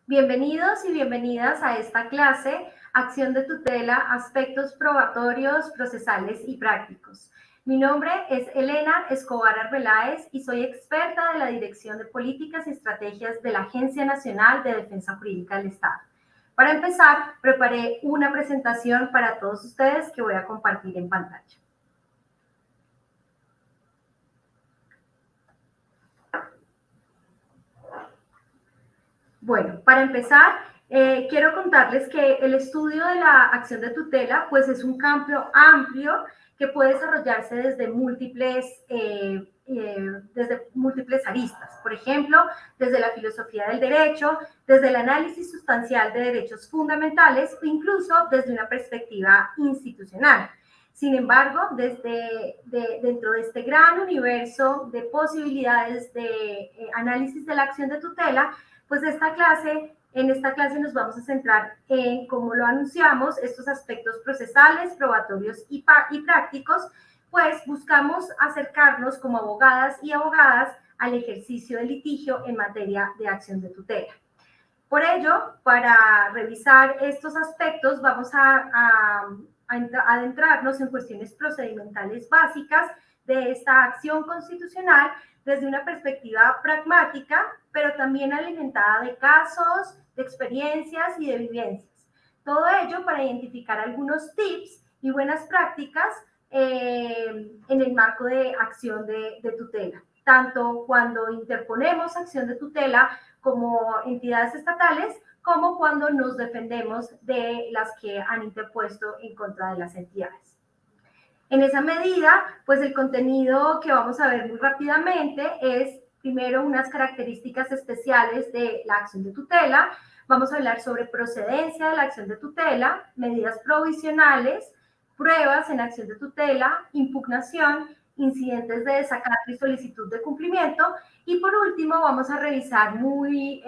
Bienvenidos y bienvenidas a esta clase, Acción de tutela, aspectos probatorios, procesales y prácticos. Mi nombre es Elena Escobar Arbeláez y soy experta de la Dirección de Políticas y Estrategias de la Agencia Nacional de Defensa Jurídica del Estado. Para empezar, preparé una presentación para todos ustedes que voy a compartir en pantalla. Bueno, para empezar, quiero contarles que el estudio de la acción de tutela pues es un campo amplio que puede desarrollarse desde múltiples aristas. Por ejemplo, desde la filosofía del derecho, desde el análisis sustancial de derechos fundamentales o incluso desde una perspectiva institucional. Sin embargo, dentro de este gran universo de posibilidades de análisis de la acción de tutela, pues en esta clase nos vamos a centrar en, como lo anunciamos, estos aspectos procesales, probatorios y prácticos, pues buscamos acercarnos como abogadas y abogadas al ejercicio del litigio en materia de acción de tutela. Por ello, para revisar estos aspectos, vamos a adentrarnos en cuestiones procedimentales básicas de esta acción constitucional desde una perspectiva pragmática, pero también alimentada de casos, de experiencias y de vivencias. Todo ello para identificar algunos tips y buenas prácticas en el marco de acción de tutela, tanto cuando interponemos acción de tutela como entidades estatales, como cuando nos defendemos de las que han interpuesto en contra de las entidades. En esa medida, pues el contenido que vamos a ver muy rápidamente es primero unas características especiales de la acción de tutela. Vamos a hablar sobre procedencia de la acción de tutela, medidas provisionales, pruebas en acción de tutela, impugnación, incidentes de desacato y solicitud de cumplimiento. Y por último, vamos a revisar muy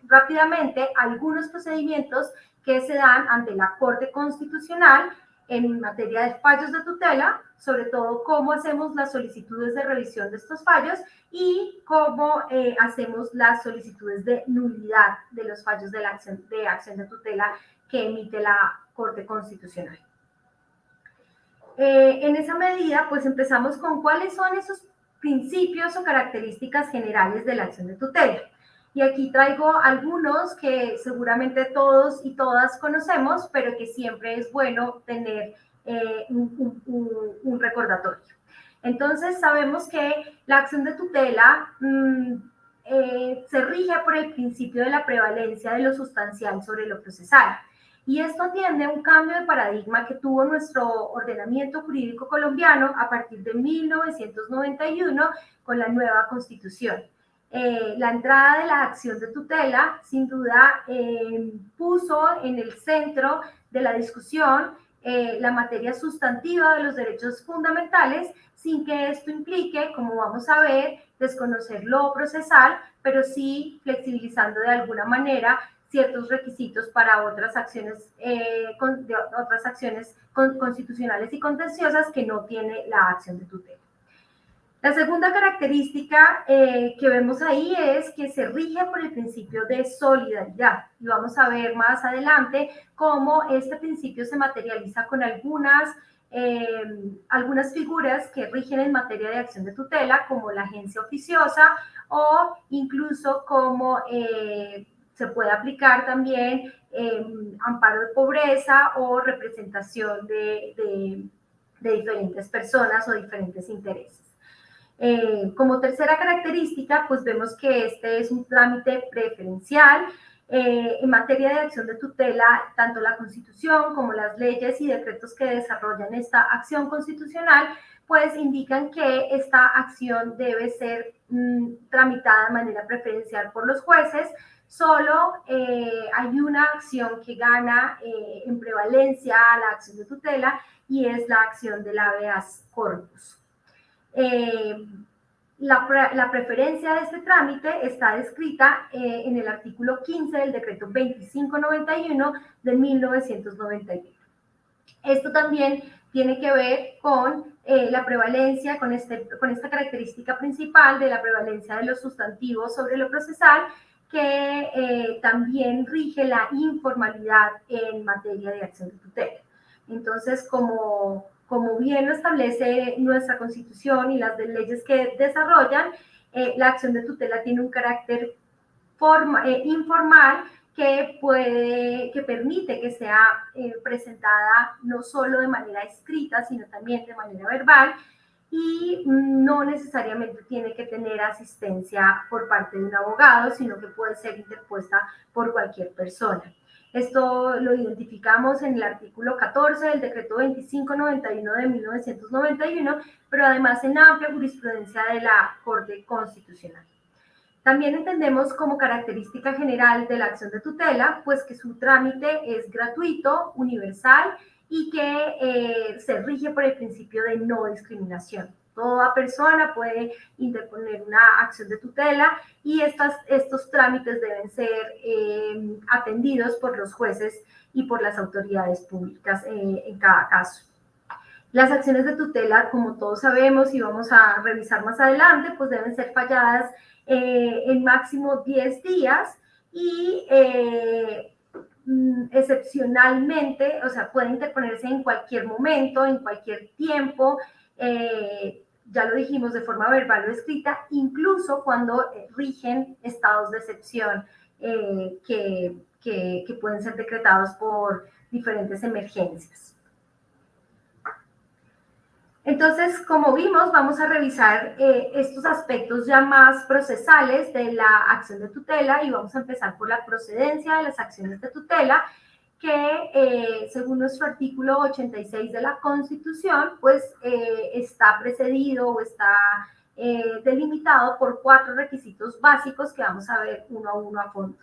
rápidamente algunos procedimientos que se dan ante la Corte Constitucional en materia de fallos de tutela, sobre todo cómo hacemos las solicitudes de revisión de estos fallos y cómo hacemos las solicitudes de nulidad de los fallos de acción de tutela que emite la Corte Constitucional. En esa medida, pues empezamos con cuáles son esos principios o características generales de la acción de tutela. Y aquí traigo algunos que seguramente todos y todas conocemos, pero que siempre es bueno tener un recordatorio. Entonces, sabemos que la acción de tutela se rige por el principio de la prevalencia de lo sustancial sobre lo procesal. Y esto atiende a un cambio de paradigma que tuvo nuestro ordenamiento jurídico colombiano a partir de 1991 con la nueva Constitución. La entrada de la acción de tutela, sin duda, puso en el centro de la discusión la materia sustantiva de los derechos fundamentales, sin que esto implique, como vamos a ver, desconocer lo procesal, pero sí flexibilizando de alguna manera ciertos requisitos para otras acciones constitucionales y contenciosas que no tiene la acción de tutela. La segunda característica que vemos ahí es que se rige por el principio de solidaridad y vamos a ver más adelante cómo este principio se materializa con algunas figuras que rigen en materia de acción de tutela, como la agencia oficiosa o incluso como se puede aplicar también amparo de pobreza o representación de diferentes personas o diferentes intereses. Como tercera característica, pues vemos que este es un trámite preferencial. En materia de acción de tutela, tanto la Constitución como las leyes y decretos que desarrollan esta acción constitucional, pues indican que esta acción debe ser tramitada de manera preferencial por los jueces. Solo hay una acción que gana en prevalencia a la acción de tutela y es la acción del habeas corpus. La preferencia de este trámite está descrita en el artículo 15 del decreto 2591 de 1991. Esto también tiene que ver con la prevalencia, con esta característica principal de la prevalencia de los sustantivos sobre lo procesal, que también rige la informalidad en materia de acción de tutela. Entonces, como bien lo establece nuestra Constitución y las leyes que desarrollan, la acción de tutela tiene un carácter informal que permite que sea presentada no solo de manera escrita, sino también de manera verbal, y no necesariamente tiene que tener asistencia por parte de un abogado, sino que puede ser interpuesta por cualquier persona. Esto lo identificamos en el artículo 14 del decreto 2591 de 1991, pero además en amplia jurisprudencia de la Corte Constitucional. También entendemos como característica general de la acción de tutela, pues que su trámite es gratuito, universal y que se rige por el principio de no discriminación. Toda persona puede interponer una acción de tutela y estos trámites deben ser atendidos por los jueces y por las autoridades públicas en cada caso. Las acciones de tutela, como todos sabemos y vamos a revisar más adelante, pues deben ser falladas en máximo 10 días y excepcionalmente, o sea, puede interponerse en cualquier momento, en cualquier tiempo, ya lo dijimos, de forma verbal o escrita, incluso cuando rigen estados de excepción que pueden ser decretados por diferentes emergencias. Entonces, como vimos, vamos a revisar estos aspectos ya más procesales de la acción de tutela y vamos a empezar por la procedencia de las acciones de tutela, que según nuestro artículo 86 de la Constitución, pues está precedido o está delimitado por 4 requisitos básicos que vamos a ver uno a uno a fondo.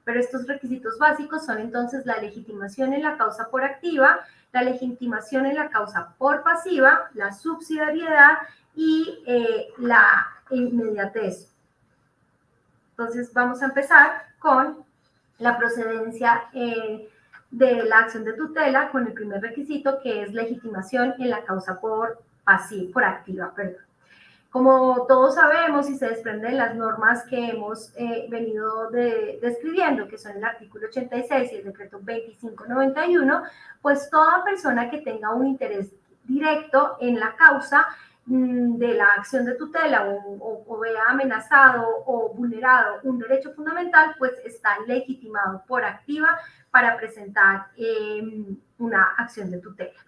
Pero estos requisitos básicos son entonces la legitimación en la causa por activa, la legitimación en la causa por pasiva, la subsidiariedad y la inmediatez. Entonces vamos a empezar con la procedencia de la acción de tutela con el primer requisito, que es legitimación en la causa por activa. Perdón. Como todos sabemos y se desprende de las normas que hemos venido describiendo, que son el artículo 86 y el decreto 2591, pues toda persona que tenga un interés directo en la causa de la acción de tutela o vea amenazado o vulnerado un derecho fundamental, pues está legitimado por activa para presentar una acción de tutela.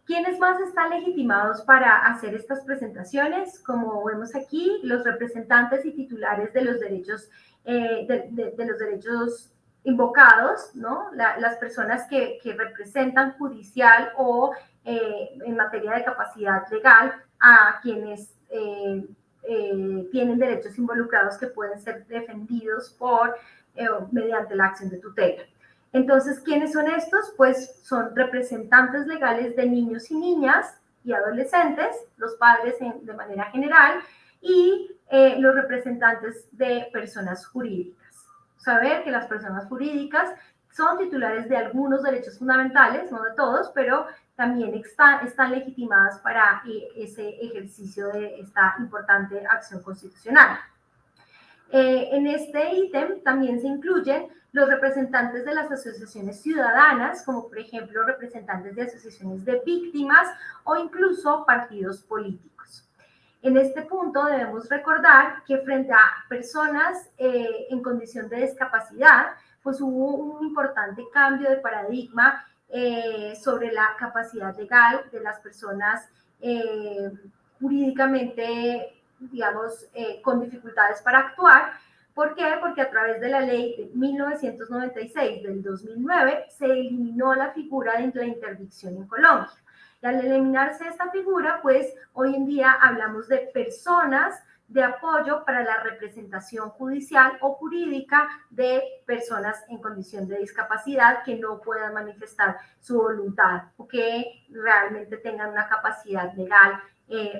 ¿Quiénes más están legitimados para hacer estas presentaciones? Como vemos aquí, los representantes y titulares de los derechos, de los derechos invocados, ¿no? Las personas que representan judicial o en materia de capacidad legal a quienes tienen derechos involucrados que pueden ser defendidos mediante la acción de tutela. Entonces, ¿quiénes son estos? Pues son representantes legales de niños y niñas y adolescentes, los padres de manera general, y los representantes de personas jurídicas. Saber que las personas jurídicas son titulares de algunos derechos fundamentales, no de todos, pero también están legitimadas para ese ejercicio de esta importante acción constitucional. En este ítem también se incluyen los representantes de las asociaciones ciudadanas, como por ejemplo representantes de asociaciones de víctimas o incluso partidos políticos. En este punto debemos recordar que frente a personas en condición de discapacidad, pues hubo un importante cambio de paradigma sobre la capacidad legal de las personas jurídicamente, digamos, con dificultades para actuar. ¿Por qué? Porque a través de la ley de 1996 del 2009 se eliminó la figura de la interdicción en Colombia. Y al eliminarse esta figura, pues hoy en día hablamos de personas de apoyo para la representación judicial o jurídica de personas en condición de discapacidad que no puedan manifestar su voluntad o que realmente tengan una capacidad legal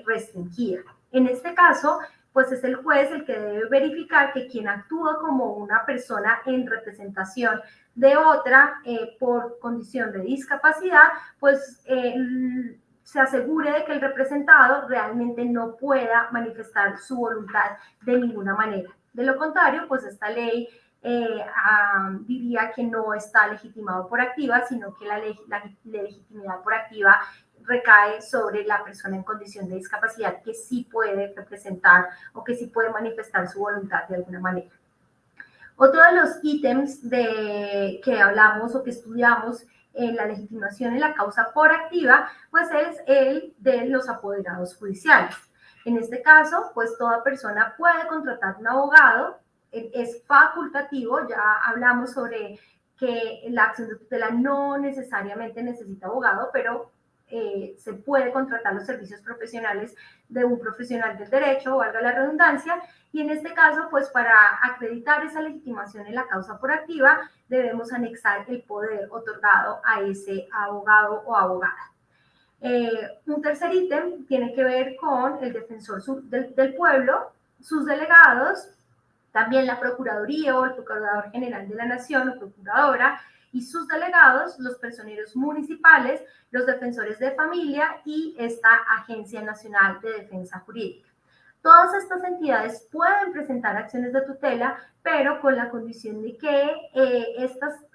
restringida. En este caso, pues es el juez el que debe verificar que quien actúa como una persona en representación de otra por condición de discapacidad, pues se asegure de que el representado realmente no pueda manifestar su voluntad de ninguna manera. De lo contrario, pues esta ley diría que no está legitimado por activa, sino que la legitimidad por activa recae sobre la persona en condición de discapacidad que sí puede representar o que sí puede manifestar su voluntad de alguna manera. Otro de los ítems que hablamos o que estudiamos en la legitimación en la causa por activa, pues es el de los apoderados judiciales. En este caso, pues toda persona puede contratar un abogado, es facultativo, ya hablamos sobre que la acción de tutela no necesariamente necesita abogado, pero se puede contratar los servicios profesionales de un profesional del derecho, valga la redundancia, y en este caso, pues para acreditar esa legitimación en la causa por activa, debemos anexar el poder otorgado a ese abogado o abogada. Un tercer ítem tiene que ver con el defensor del pueblo, sus delegados, también la Procuraduría o el Procurador General de la Nación o Procuradora y sus delegados, los personeros municipales, los defensores de familia y esta Agencia Nacional de Defensa Jurídica. Todas estas entidades pueden presentar acciones de tutela, pero con la condición de que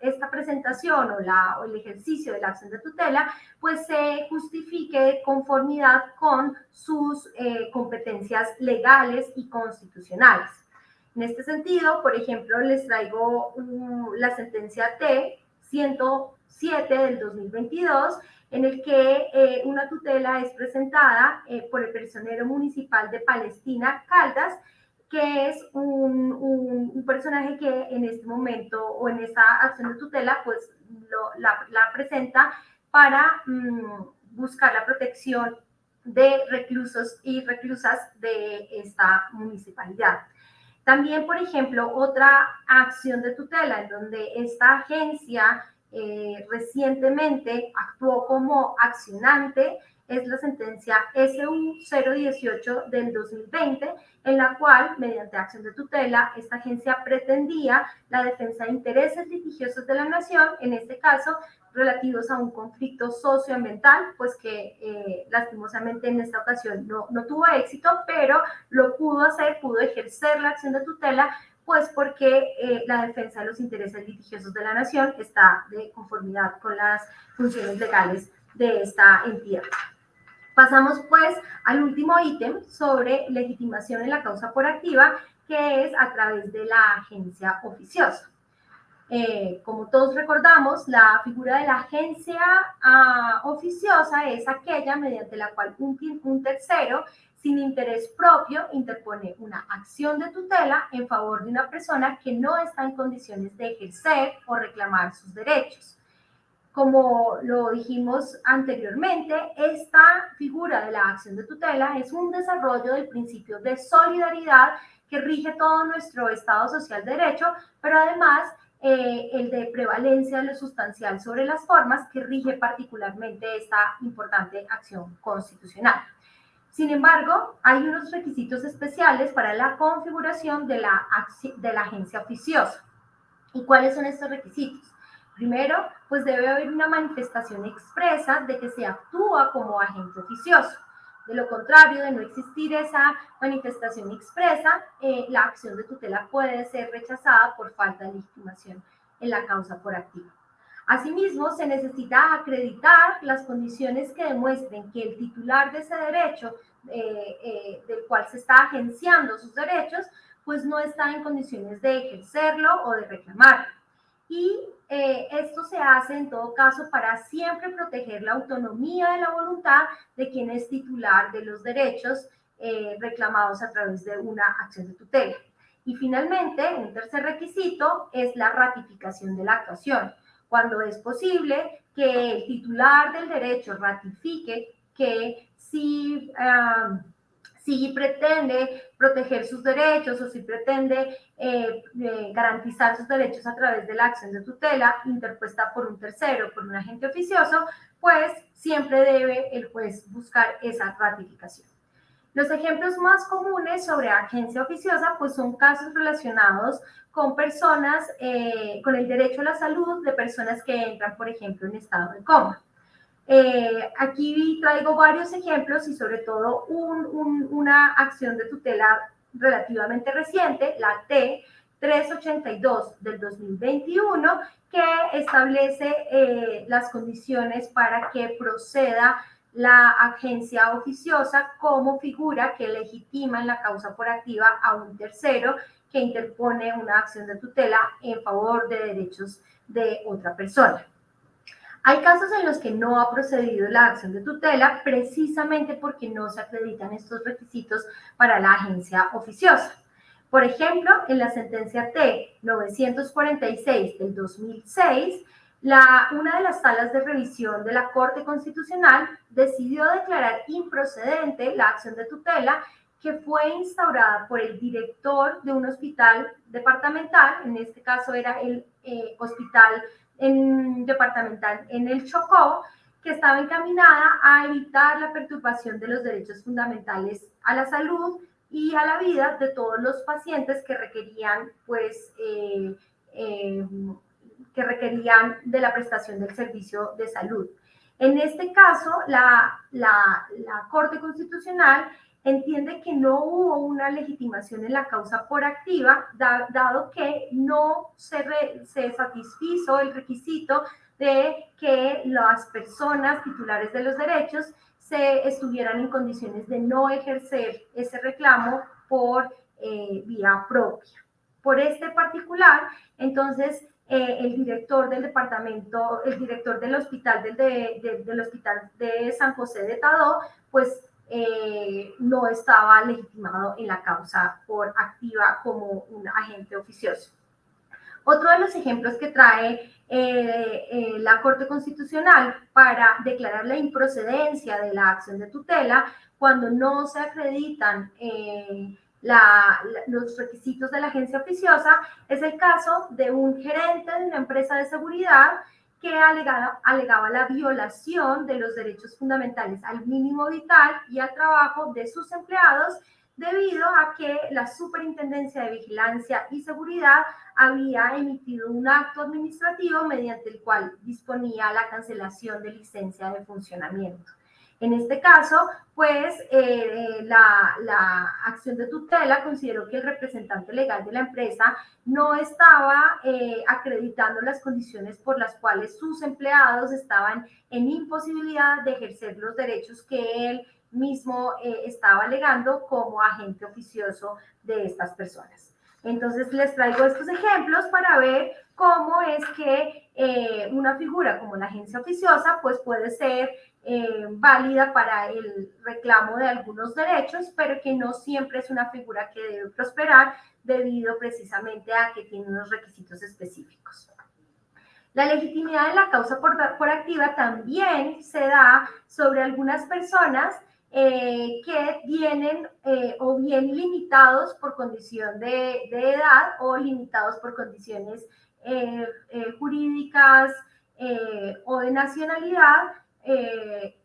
esta presentación o el ejercicio de la acción de tutela pues se justifique de conformidad con sus competencias legales y constitucionales. En este sentido, por ejemplo, les traigo la sentencia T-107 del 2022, en el que una tutela es presentada por el personero municipal de Palestina, Caldas, que es un personaje que en este momento o en esta acción de tutela, pues la presenta para buscar la protección de reclusos y reclusas de esta municipalidad. También, por ejemplo, otra acción de tutela en donde esta agencia recientemente actuó como accionante es la sentencia SU 018 del 2020, en la cual, mediante acción de tutela, esta agencia pretendía la defensa de intereses litigiosos de la nación, en este caso, relativos a un conflicto socioambiental, pues que lastimosamente en esta ocasión no tuvo éxito, pero lo pudo hacer, pudo ejercer la acción de tutela, pues porque la defensa de los intereses litigiosos de la nación está de conformidad con las funciones legales de esta entidad. Pasamos pues al último ítem sobre legitimación en la causa por activa, que es a través de la agencia oficiosa. Como todos recordamos, la figura de la agencia oficiosa es aquella mediante la cual un tercero, sin interés propio, interpone una acción de tutela en favor de una persona que no está en condiciones de ejercer o reclamar sus derechos. Como lo dijimos anteriormente, esta figura de la acción de tutela es un desarrollo del principio de solidaridad que rige todo nuestro Estado social de derecho, pero además el de prevalencia de lo sustancial sobre las formas que rige particularmente esta importante acción constitucional. Sin embargo, hay unos requisitos especiales para la configuración de la agencia oficiosa. ¿Y cuáles son estos requisitos? Primero, pues debe haber una manifestación expresa de que se actúa como agente oficioso. De lo contrario, de no existir esa manifestación expresa, la acción de tutela puede ser rechazada por falta de legitimación en la causa por activa. Asimismo, se necesita acreditar las condiciones que demuestren que el titular de ese derecho, del cual se está agenciando sus derechos, pues no está en condiciones de ejercerlo o de reclamarlo. Y esto se hace en todo caso para siempre proteger la autonomía de la voluntad de quien es titular de los derechos reclamados a través de una acción de tutela. Y finalmente, un tercer requisito es la ratificación de la actuación, cuando es posible que el titular del derecho ratifique que si pretende proteger sus derechos o si pretende garantizar sus derechos a través de la acción de tutela interpuesta por un tercero, por un agente oficioso, pues siempre debe el juez buscar esa ratificación. Los ejemplos más comunes sobre agencia oficiosa pues son casos relacionados con personas, con el derecho a la salud de personas que entran, por ejemplo, en estado de coma. Aquí traigo varios ejemplos y sobre todo una acción de tutela relativamente reciente, la T 382 del 2021, que establece las condiciones para que proceda la agencia oficiosa como figura que legitima en la causa por activa a un tercero que interpone una acción de tutela en favor de derechos de otra persona. Hay casos en los que no ha procedido la acción de tutela precisamente porque no se acreditan estos requisitos para la agencia oficiosa. Por ejemplo, en la sentencia T-946 del 2006, una de las salas de revisión de la Corte Constitucional decidió declarar improcedente la acción de tutela que fue instaurada por el director de un hospital departamental, en este caso era el hospital departamental en el Chocó, que estaba encaminada a evitar la perturbación de los derechos fundamentales a la salud y a la vida de todos los pacientes que requerían, que requerían de la prestación del servicio de salud. En este caso, la Corte Constitucional entiende que no hubo una legitimación en la causa por activa, dado que no se satisfizo el requisito de que las personas titulares de los derechos se estuvieran en condiciones de no ejercer ese reclamo por vía propia. Por este particular, entonces, el director del departamento, el director del hospital del hospital de San José de Tadó, pues no estaba legitimado en la causa por activa como un agente oficioso. Otro de los ejemplos que trae la Corte Constitucional para declarar la improcedencia de la acción de tutela cuando no se acreditan los requisitos de la agencia oficiosa es el caso de un gerente de una empresa de seguridad que alegaba la violación de los derechos fundamentales al mínimo vital y al trabajo de sus empleados debido a que la Superintendencia de Vigilancia y Seguridad había emitido un acto administrativo mediante el cual disponía la cancelación de licencia de funcionamiento. En este caso, pues la acción de tutela consideró que el representante legal de la empresa no estaba acreditando las condiciones por las cuales sus empleados estaban en imposibilidad de ejercer los derechos que él mismo estaba alegando como agente oficioso de estas personas. Entonces les traigo estos ejemplos para ver cómo es que una figura como la agencia oficiosa pues puede ser válida para el reclamo de algunos derechos, pero que no siempre es una figura que debe prosperar debido precisamente a que tiene unos requisitos específicos. La legitimidad de la causa por activa también se da sobre algunas personas que vienen o bien limitados por condición de edad o limitados por condiciones jurídicas o de nacionalidad,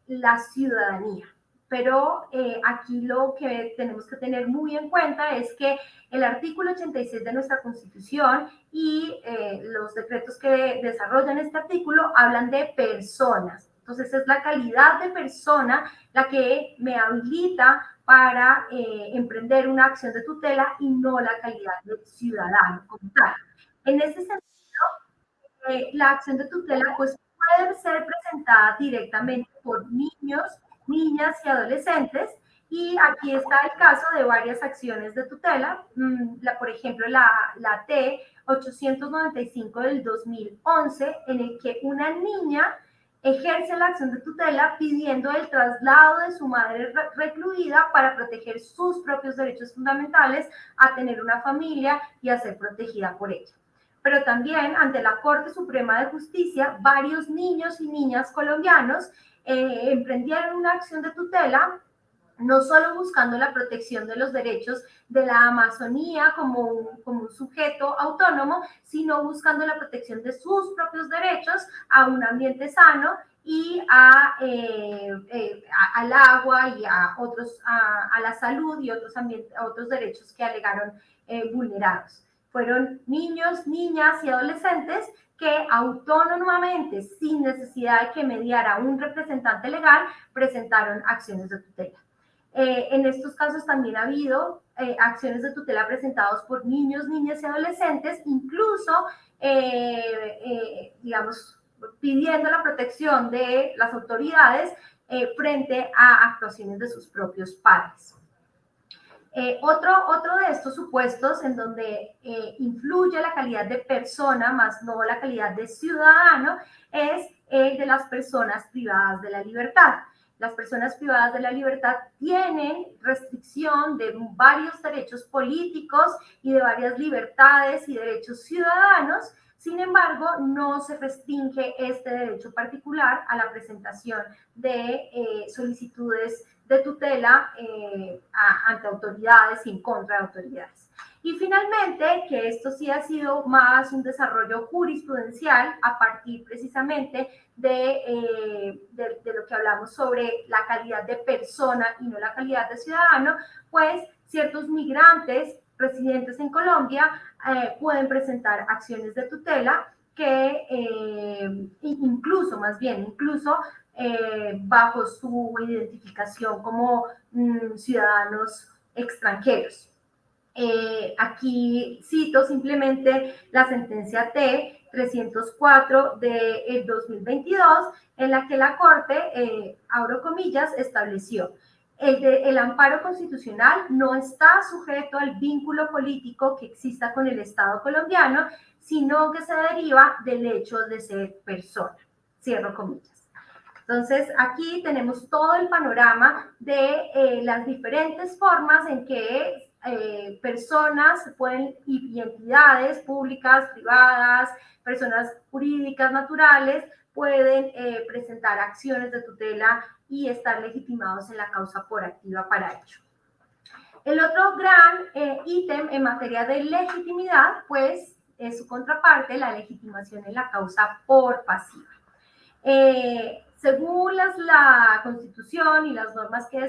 la ciudadanía. Pero aquí lo que tenemos que tener muy en cuenta es que el artículo 86 de nuestra Constitución y los decretos que desarrollan este artículo hablan de personas. Entonces es la calidad de persona la que me habilita para emprender una acción de tutela y no la calidad de ciudadano como tal. En ese sentido, la acción de tutela pues puede ser presentada directamente por niños, niñas y adolescentes. Y aquí está el caso de varias acciones de tutela, por ejemplo, la T-895 del 2011, en el que una niña ejerce la acción de tutela pidiendo el traslado de su madre recluida para proteger sus propios derechos fundamentales a tener una familia y a ser protegida por ella. Pero también ante la Corte Suprema de Justicia, varios niños y niñas colombianos emprendieron una acción de tutela, no solo buscando la protección de los derechos de la Amazonía como un sujeto autónomo, sino buscando la protección de sus propios derechos a un ambiente sano y al agua y a la salud y otros derechos que alegaron vulnerados. Fueron niños, niñas y adolescentes que autónomamente, sin necesidad de que mediara un representante legal, presentaron acciones de tutela. En estos casos también ha habido acciones de tutela presentadas por niños, niñas y adolescentes, incluso, digamos, pidiendo la protección de las autoridades frente a actuaciones de sus propios padres. Otro de estos supuestos en donde influye la calidad de persona, más no la calidad de ciudadano, es el de las personas privadas de la libertad. Las personas privadas de la libertad tienen restricción de varios derechos políticos y de varias libertades y derechos ciudadanos. Sin embargo, no se restringe este derecho particular a la presentación de solicitudes de tutela ante autoridades y en contra de autoridades. Y finalmente, que esto sí ha sido más un desarrollo jurisprudencial a partir precisamente de lo que hablamos sobre la calidad de persona y no la calidad de ciudadano, pues ciertos migrantes residentes en Colombia pueden presentar acciones de tutela que incluso bajo su identificación como ciudadanos extranjeros. Aquí cito simplemente la sentencia T-304 del 2022, en la que la Corte, abro comillas, estableció el amparo constitucional no está sujeto al vínculo político que exista con el Estado colombiano, sino que se deriva del hecho de ser persona. Cierro comillas. Entonces, aquí tenemos todo el panorama de las diferentes formas en que personas pueden, y entidades públicas, privadas, personas jurídicas, naturales, pueden presentar acciones de tutela y estar legitimados en la causa por activa para ello. El otro gran ítem en materia de legitimidad, pues, es su contraparte, la legitimación en la causa por pasiva. Según la Constitución y las normas que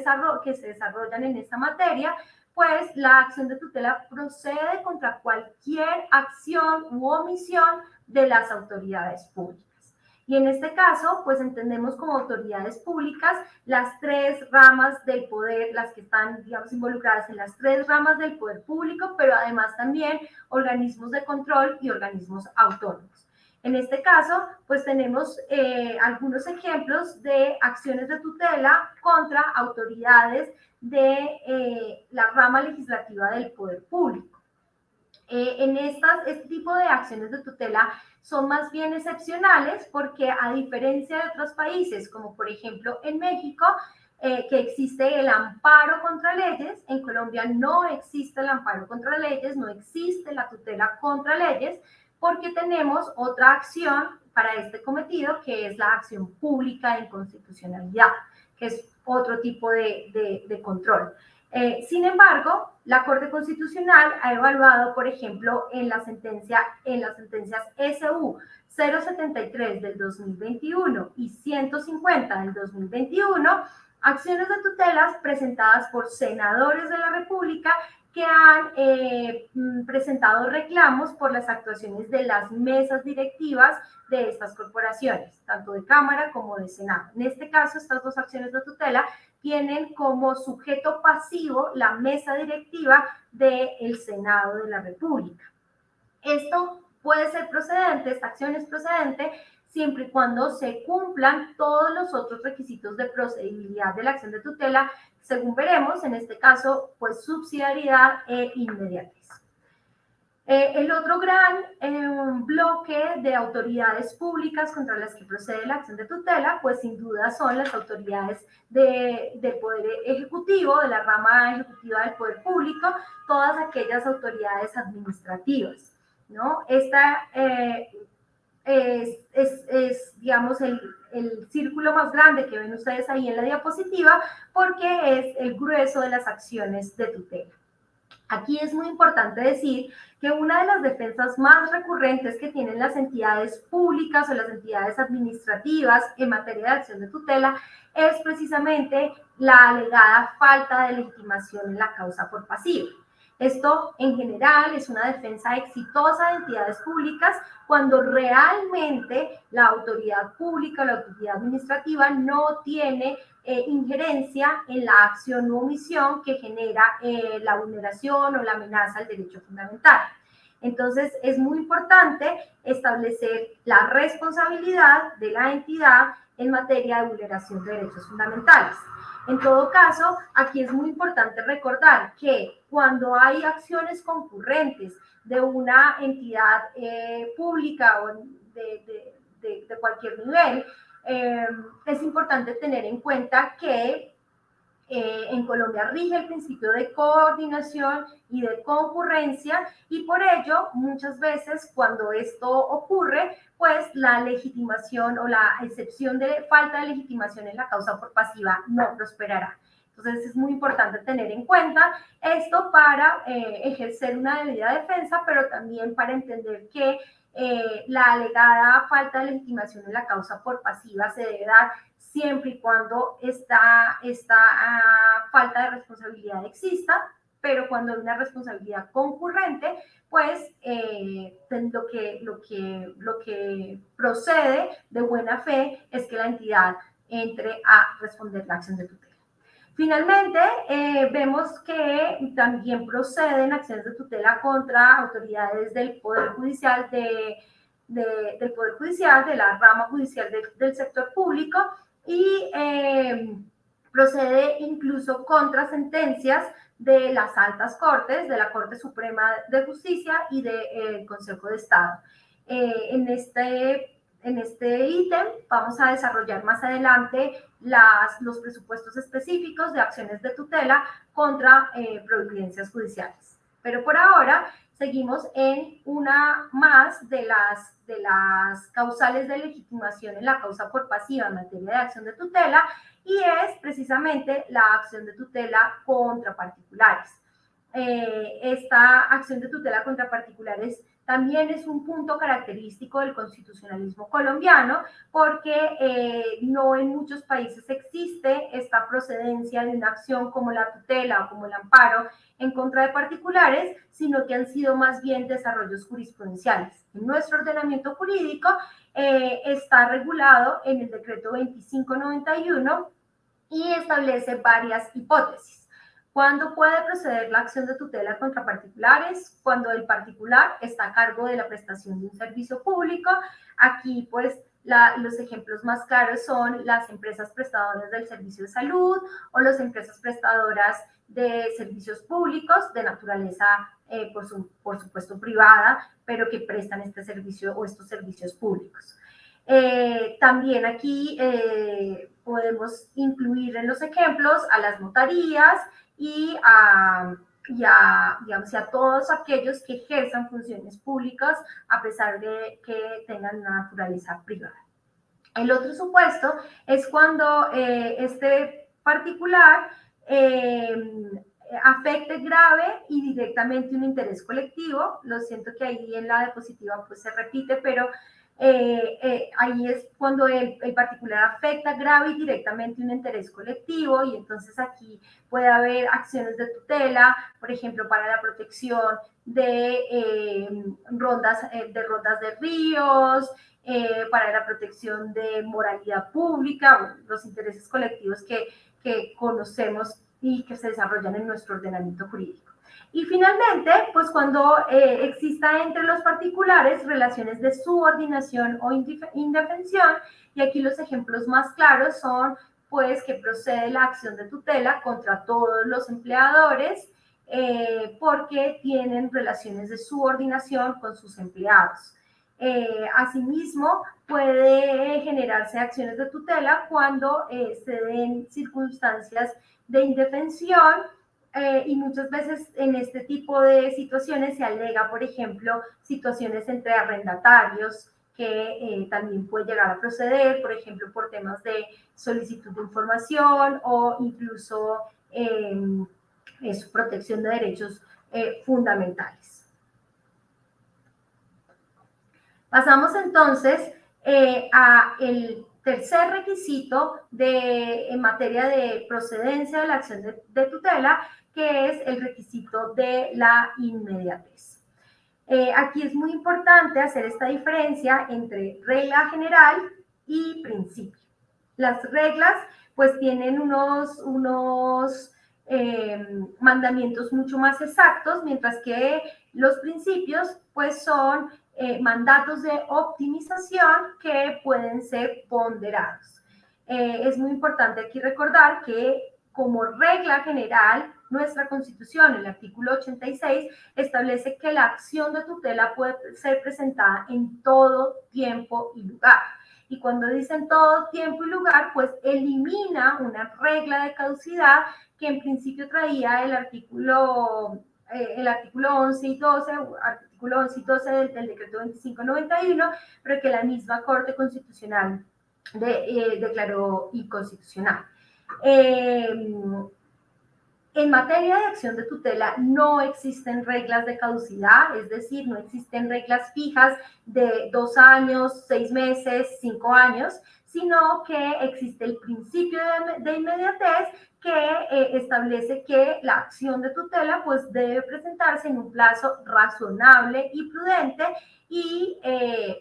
se desarrollan en esta materia, pues la acción de tutela procede contra cualquier acción u omisión de las autoridades públicas. Y en este caso, pues entendemos como autoridades públicas las tres ramas del poder, las que están, digamos, involucradas en las tres ramas del poder público, pero además también organismos de control y organismos autónomos. En este caso, pues tenemos algunos ejemplos de acciones de tutela contra autoridades de la rama legislativa del poder público. Este tipo de acciones de tutela son más bien excepcionales porque a diferencia de otros países, como por ejemplo en México, que existe el amparo contra leyes, en Colombia no existe el amparo contra leyes, no existe la tutela contra leyes, porque tenemos otra acción para este cometido, que es la acción pública de inconstitucionalidad, que es otro tipo de control. Sin embargo, la Corte Constitucional ha evaluado, por ejemplo, en las sentencias SU 073 del 2021 y 150 del 2021, acciones de tutelas presentadas por senadores de la República que han presentado reclamos por las actuaciones de las mesas directivas de estas corporaciones, tanto de Cámara como de Senado. En este caso, estas dos acciones de tutela tienen como sujeto pasivo la mesa directiva del Senado de la República. Esto puede ser procedente, esta acción es procedente siempre y cuando se cumplan todos los otros requisitos de procedibilidad de la acción de tutela, según veremos, en este caso, pues subsidiariedad e inmediatez. El otro gran bloque de autoridades públicas contra las que procede la acción de tutela, pues sin duda son las autoridades del Poder Ejecutivo, de la rama ejecutiva del Poder Público, todas aquellas autoridades administrativas, ¿no? Esta digamos, el círculo más grande que ven ustedes ahí en la diapositiva, porque es el grueso de las acciones de tutela. Aquí es muy importante decir que una de las defensas más recurrentes que tienen las entidades públicas o las entidades administrativas en materia de acción de tutela es precisamente la alegada falta de legitimación en la causa por pasiva. Esto, en general, es una defensa exitosa de entidades públicas cuando realmente la autoridad pública o la autoridad administrativa no tiene injerencia en la acción u omisión que genera la vulneración o la amenaza al derecho fundamental. Entonces, es muy importante establecer la responsabilidad de la entidad en materia de vulneración de derechos fundamentales. En todo caso, aquí es muy importante recordar que cuando hay acciones concurrentes de una entidad pública o de cualquier nivel, es importante tener en cuenta que en Colombia rige el principio de coordinación y de concurrencia y por ello muchas veces cuando esto ocurre, pues la legitimación o la excepción de falta de legitimación en la causa por pasiva no prosperará. Entonces es muy importante tener en cuenta esto para ejercer una debida defensa, pero también para entender que la alegada falta de legitimación en la causa por pasiva se debe dar siempre y cuando esta falta de responsabilidad exista, pero cuando hay una responsabilidad concurrente, pues lo que procede de buena fe es que la entidad entre a responder la acción de tutela. Finalmente, vemos que también proceden acciones de tutela contra autoridades del Poder Judicial, del Poder Judicial, de la rama judicial del sector público, y procede incluso contra sentencias de las altas cortes, de la Corte Suprema de Justicia y del Consejo de Estado. En este ítem vamos a desarrollar más adelante los presupuestos específicos de acciones de tutela contra providencias judiciales. Pero por ahora seguimos en una más de las causales de legitimación en la causa por pasiva en materia de acción de tutela, y es precisamente la acción de tutela contra particulares. Esta acción de tutela contra particulares también es un punto característico del constitucionalismo colombiano, porque no en muchos países existe esta procedencia de una acción como la tutela o como el amparo en contra de particulares, sino que han sido más bien desarrollos jurisprudenciales. En nuestro ordenamiento jurídico está regulado en el decreto 2591 y establece varias hipótesis. ¿Cuándo puede proceder la acción de tutela contra particulares? Cuando el particular está a cargo de la prestación de un servicio público. Aquí, pues, los ejemplos más claros son las empresas prestadoras del servicio de salud o las empresas prestadoras de servicios públicos de naturaleza, por supuesto, privada, pero que prestan este servicio o estos servicios públicos. También aquí podemos incluir en los ejemplos a las notarías y digamos, a todos aquellos que ejerzan funciones públicas a pesar de que tengan una naturaleza privada. El otro supuesto es cuando este particular afecte grave y directamente un interés colectivo. Lo siento que ahí en la diapositiva pues se repite, pero ahí es cuando el particular afecta grave y directamente un interés colectivo, y entonces aquí puede haber acciones de tutela, por ejemplo, para la protección de rondas de ríos, para la protección de moralidad pública, los intereses colectivos que conocemos y que se desarrollan en nuestro ordenamiento jurídico. Y finalmente, pues cuando exista entre los particulares relaciones de subordinación o indefensión, y aquí los ejemplos más claros son pues que procede la acción de tutela contra todos los empleadores porque tienen relaciones de subordinación con sus empleados. Asimismo, puede generarse acciones de tutela cuando se den circunstancias de indefensión, y muchas veces en este tipo de situaciones se alega, por ejemplo, situaciones entre arrendatarios que también puede llegar a proceder, por ejemplo, por temas de solicitud de información o incluso protección de derechos fundamentales. Pasamos entonces a el tercer requisito en materia de procedencia de la acción de tutela, que es el requisito de la inmediatez. Aquí es muy importante hacer esta diferencia entre regla general y principio. Las reglas pues tienen unos mandamientos mucho más exactos, mientras que los principios pues son mandatos de optimización que pueden ser ponderados. Es muy importante aquí recordar que como regla general, nuestra Constitución, el artículo 86, establece que la acción de tutela puede ser presentada en todo tiempo y lugar. Y cuando dicen todo tiempo y lugar, pues elimina una regla de caducidad que en principio traía el artículo 11 y 12, artículo 11 y 12 del decreto 2591, pero que la misma Corte Constitucional declaró inconstitucional. En materia de acción de tutela no existen reglas de caducidad, es decir, no existen reglas fijas de 2 años, 6 meses, 5 años, sino que existe el principio de inmediatez que establece que la acción de tutela pues debe presentarse en un plazo razonable y prudente y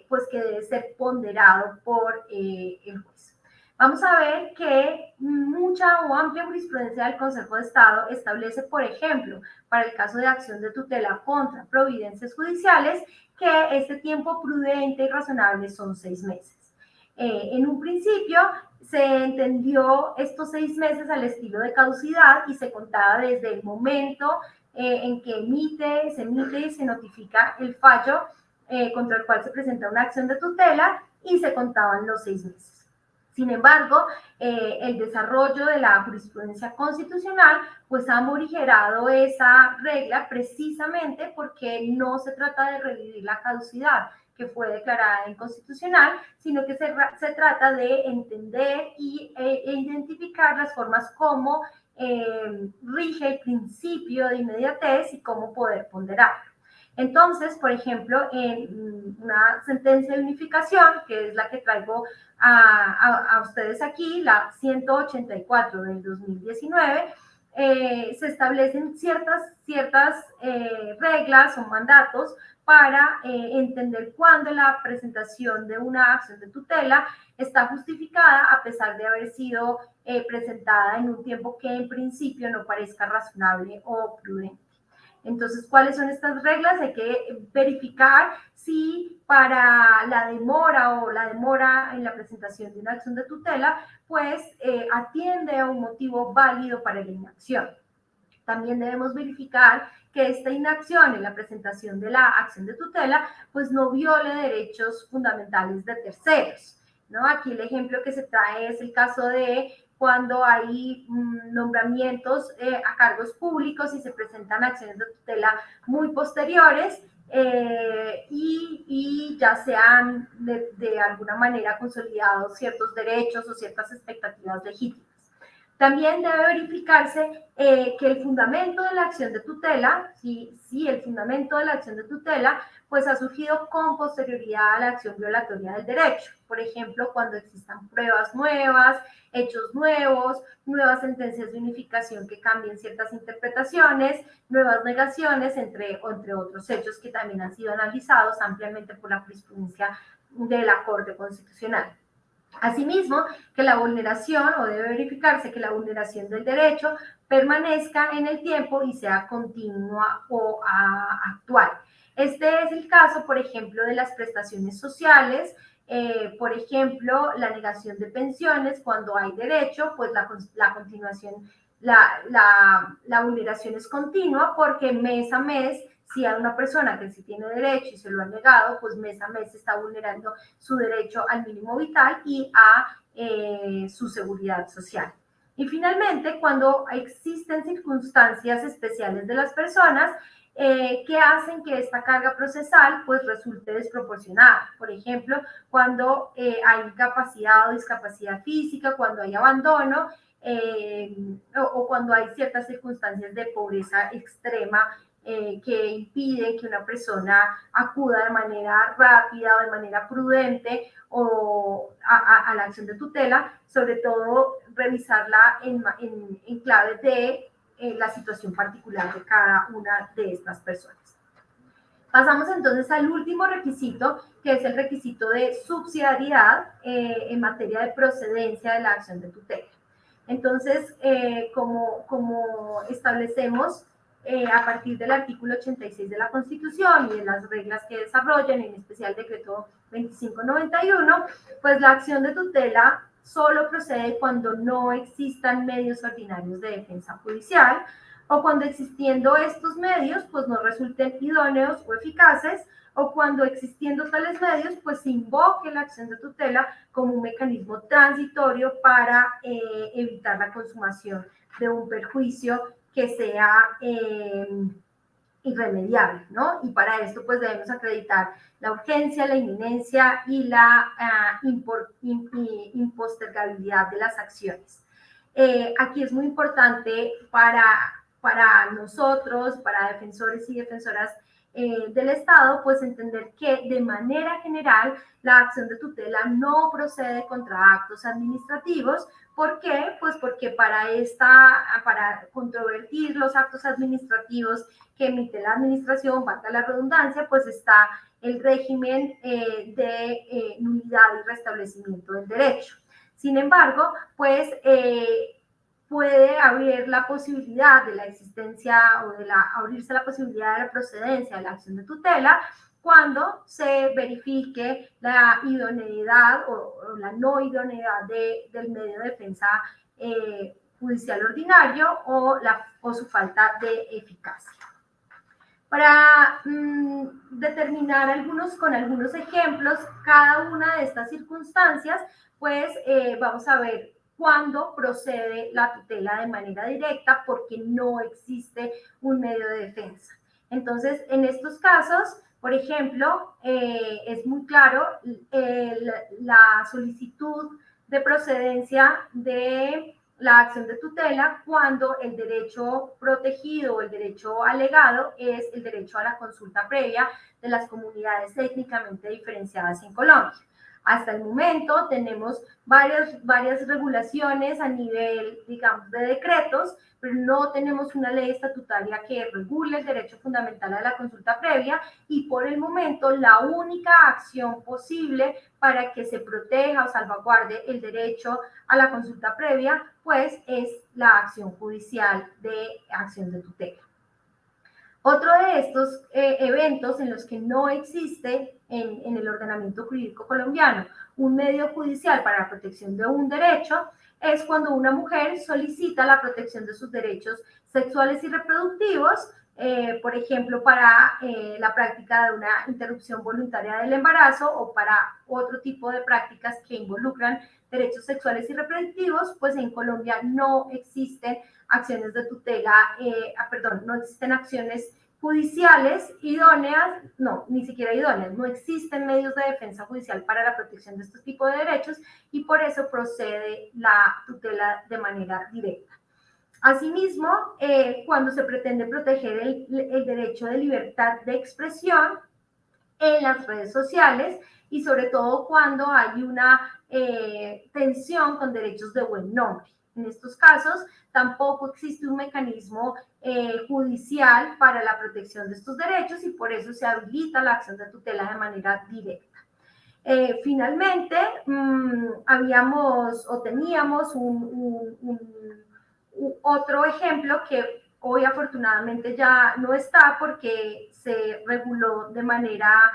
pues que debe ser ponderado por el juez. Vamos a ver que mucha o amplia jurisprudencia del Consejo de Estado establece, por ejemplo, para el caso de acción de tutela contra providencias judiciales, que este tiempo prudente y razonable son 6 meses. En un principio se entendió estos 6 meses al estilo de caducidad y se contaba desde el momento en que se emite y se notifica el fallo contra el cual se presenta una acción de tutela y se contaban los 6 meses. Sin embargo, el desarrollo de la jurisprudencia constitucional pues ha morigerado esa regla precisamente porque no se trata de revivir la caducidad que fue declarada inconstitucional, sino que se trata de entender e identificar las formas como rige el principio de inmediatez y cómo poder ponderarlo. Entonces, por ejemplo, en una sentencia de unificación, que es la que traigo a ustedes aquí, la 184 del 2019, se establecen ciertas reglas o mandatos para entender cuándo la presentación de una acción de tutela está justificada a pesar de haber sido presentada en un tiempo que en principio no parezca razonable o prudente. Entonces, ¿cuáles son estas reglas? Hay que verificar si para la demora en la presentación de una acción de tutela, pues atiende a un motivo válido para la inacción. También debemos verificar que esta inacción en la presentación de la acción de tutela, pues no viole derechos fundamentales de terceros, ¿no? Aquí el ejemplo que se trae es el caso de cuando hay nombramientos a cargos públicos y se presentan acciones de tutela muy posteriores y ya se han de alguna manera consolidado ciertos derechos o ciertas expectativas legítimas. También debe verificarse que el fundamento de la acción de tutela, si el fundamento de la acción de tutela, pues ha surgido con posterioridad a la acción violatoria del derecho. Por ejemplo, cuando existan pruebas nuevas, hechos nuevos, nuevas sentencias de unificación que cambien ciertas interpretaciones, nuevas negaciones, entre otros hechos que también han sido analizados ampliamente por la jurisprudencia de la Corte Constitucional. Asimismo, que la vulneración, o debe verificarse que la vulneración del derecho permanezca en el tiempo y sea continua o actual. Este es el caso, por ejemplo, de las prestaciones sociales, por ejemplo, la negación de pensiones cuando hay derecho, pues la continuación, la vulneración es continua porque mes a mes, si hay una persona que sí tiene derecho y se lo han negado, pues mes a mes está vulnerando su derecho al mínimo vital y a su seguridad social. Y finalmente, cuando existen circunstancias especiales de las personas que hacen que esta carga procesal pues resulte desproporcionada. Por ejemplo, cuando hay incapacidad o discapacidad física, cuando hay abandono o cuando hay ciertas circunstancias de pobreza extrema que impiden que una persona acuda de manera rápida o de manera prudente o a la acción de tutela, sobre todo revisarla en clave de la situación particular de cada una de estas personas. Pasamos entonces al último requisito, que es el requisito de subsidiariedad en materia de procedencia de la acción de tutela. Entonces, como establecemos a partir del artículo 86 de la Constitución y de las reglas que desarrollan, en especial decreto 2591, pues la acción de tutela solo procede cuando no existan medios ordinarios de defensa judicial o cuando existiendo estos medios pues no resulten idóneos o eficaces, o cuando existiendo tales medios pues se invoque la acción de tutela como un mecanismo transitorio para evitar la consumación de un perjuicio que sea irremediable, ¿no? Y para esto pues debemos acreditar la urgencia, la inminencia y la impostergabilidad de las acciones. Aquí es muy importante para nosotros, para defensores y defensoras del Estado, pues entender que de manera general la acción de tutela no procede contra actos administrativos. ¿Por qué? Pues porque para controvertir los actos administrativos que emite la administración, valga la redundancia, pues está el régimen de nulidad y restablecimiento del derecho. Sin embargo, pues puede haber la posibilidad de la existencia o abrirse la posibilidad de la procedencia de la acción de tutela cuando se verifique la idoneidad o la no idoneidad del medio de defensa judicial ordinario o su falta de eficacia. Para determinar con algunos ejemplos cada una de estas circunstancias, pues vamos a ver cuándo procede la tutela de manera directa porque no existe un medio de defensa. Entonces, en estos casos, por ejemplo, es muy claro la solicitud de procedencia de la acción de tutela cuando el derecho protegido o el derecho alegado es el derecho a la consulta previa de las comunidades étnicamente diferenciadas en Colombia. Hasta el momento tenemos varias regulaciones a nivel, digamos, de decretos, pero no tenemos una ley estatutaria que regule el derecho fundamental a la consulta previa y por el momento la única acción posible para que se proteja o salvaguarde el derecho a la consulta previa, pues es la acción judicial de acción de tutela. Otro de estos eventos en los que no existe en el ordenamiento jurídico colombiano un medio judicial para la protección de un derecho es cuando una mujer solicita la protección de sus derechos sexuales y reproductivos, por ejemplo, para la práctica de una interrupción voluntaria del embarazo o para otro tipo de prácticas que involucran derechos sexuales y reproductivos, pues en Colombia no existen acciones de tutela, no existen acciones judiciales idóneas, no, ni siquiera idóneas, no existen medios de defensa judicial para la protección de este tipo de derechos y por eso procede la tutela de manera directa. Asimismo, cuando se pretende proteger el derecho de libertad de expresión en las redes sociales y sobre todo cuando hay una tensión con derechos de buen nombre. En estos casos, tampoco existe un mecanismo judicial para la protección de estos derechos y por eso se habilita la acción de tutela de manera directa. Finalmente, teníamos otro ejemplo que hoy afortunadamente ya no está porque se reguló de manera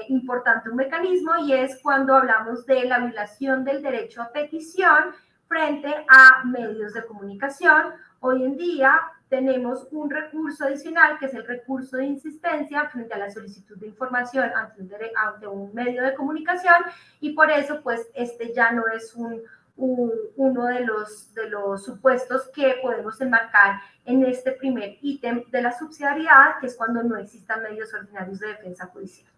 importante un mecanismo y es cuando hablamos de la violación del derecho a petición frente a medios de comunicación. Hoy en día tenemos un recurso adicional que es el recurso de insistencia frente a la solicitud de información ante un medio de comunicación y por eso pues este ya no es uno de los supuestos que podemos enmarcar en este primer ítem de la subsidiariedad, que es cuando no existan medios ordinarios de defensa judicial.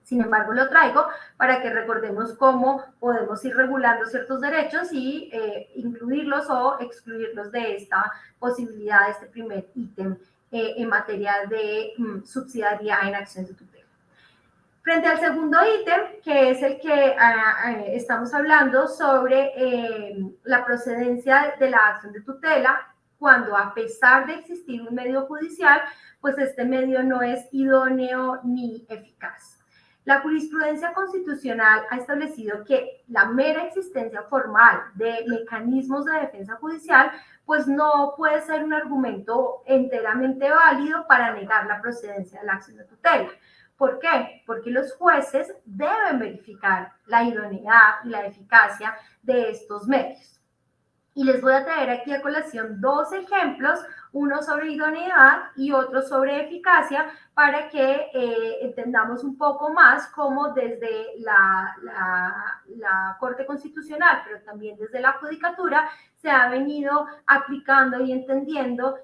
Sin embargo, lo traigo para que recordemos cómo podemos ir regulando ciertos derechos y incluirlos o excluirlos de esta posibilidad, de este primer ítem en materia de subsidiariedad en acción de tutela. Frente al segundo ítem, que es el que estamos hablando sobre la procedencia de la acción de tutela, cuando a pesar de existir un medio judicial, pues este medio no es idóneo ni eficaz. La jurisprudencia constitucional ha establecido que la mera existencia formal de mecanismos de defensa judicial pues no puede ser un argumento enteramente válido para negar la procedencia de la acción de tutela. ¿Por qué? Porque los jueces deben verificar la idoneidad y la eficacia de estos medios. Y les voy a traer aquí a colación dos ejemplos, uno sobre idoneidad y otro sobre eficacia, para que entendamos un poco más cómo desde la Corte Constitucional, pero también desde la Judicatura, se ha venido aplicando y entendiendo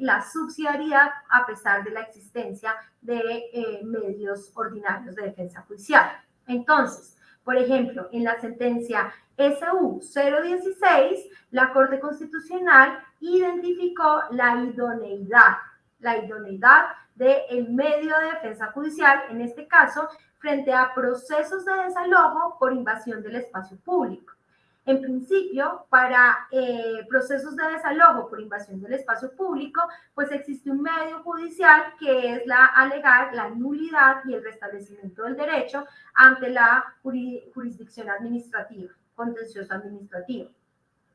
la subsidiariedad a pesar de la existencia de medios ordinarios de defensa judicial. Entonces, por ejemplo, en la sentencia SU 016, la Corte Constitucional identificó la idoneidad del medio de defensa judicial, en este caso, frente a procesos de desalojo por invasión del espacio público. En principio, para procesos de desalojo por invasión del espacio público, pues existe un medio judicial que es alegar la nulidad y el restablecimiento del derecho ante la jurisdicción administrativa, contencioso administrativo.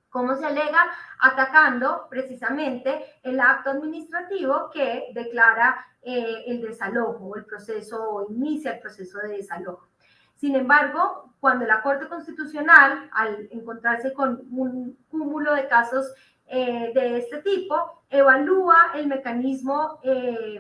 ¿Cómo se alega? Atacando precisamente el acto administrativo que declara el desalojo, el proceso, inicia el proceso de desalojo. Sin embargo, cuando la Corte Constitucional, al encontrarse con un cúmulo de casos de este tipo, evalúa el mecanismo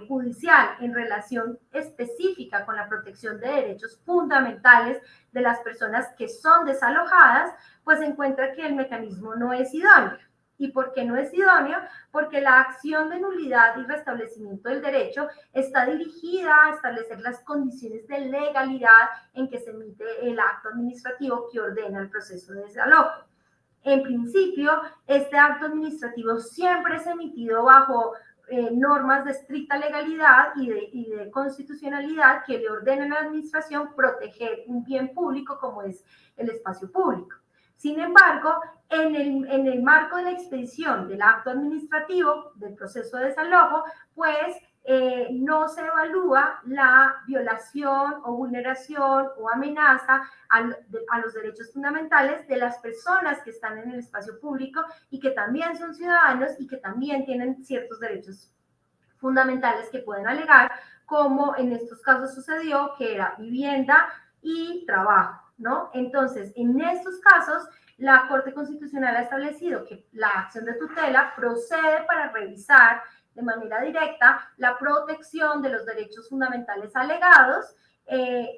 judicial en relación específica con la protección de derechos fundamentales de las personas que son desalojadas, pues encuentra que el mecanismo no es idóneo. ¿Y por qué no es idóneo? Porque la acción de nulidad y restablecimiento del derecho está dirigida a establecer las condiciones de legalidad en que se emite el acto administrativo que ordena el proceso de desalojo. En principio, este acto administrativo siempre es emitido bajo normas de estricta legalidad y de constitucionalidad que le ordenan a la administración proteger un bien público como es el espacio público. Sin embargo, en el marco de la expedición del acto administrativo del proceso de desalojo, pues no se evalúa la violación o vulneración o amenaza a los derechos fundamentales de las personas que están en el espacio público y que también son ciudadanos y que también tienen ciertos derechos fundamentales que pueden alegar, como en estos casos sucedió, que era vivienda y trabajo, ¿no? Entonces, en estos casos, la Corte Constitucional ha establecido que la acción de tutela procede para revisar de manera directa la protección de los derechos fundamentales alegados,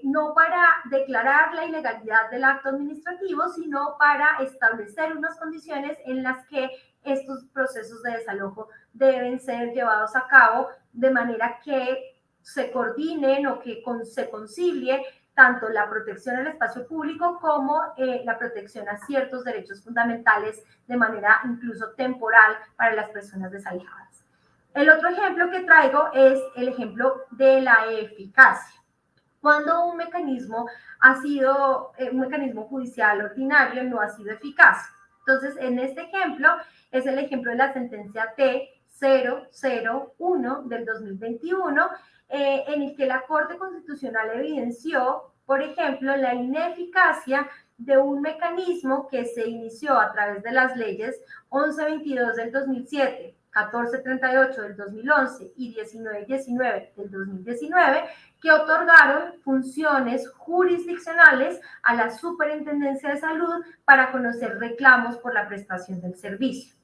no para declarar la ilegalidad del acto administrativo, sino para establecer unas condiciones en las que estos procesos de desalojo deben ser llevados a cabo de manera que se coordinen o que se concilie tanto la protección al espacio público como la protección a ciertos derechos fundamentales de manera incluso temporal para las personas desalojadas. El otro ejemplo que traigo es el ejemplo de la eficacia. Cuando un mecanismo un mecanismo judicial ordinario no ha sido eficaz. Entonces, en este ejemplo, es el ejemplo de la sentencia T001 del 2021, en el que la Corte Constitucional evidenció, por ejemplo, la ineficacia de un mecanismo que se inició a través de las leyes 1122 del 2007, 1438 del 2011 y 1919 del 2019, que otorgaron funciones jurisdiccionales a la Superintendencia de Salud para conocer reclamos por la prestación del servicio.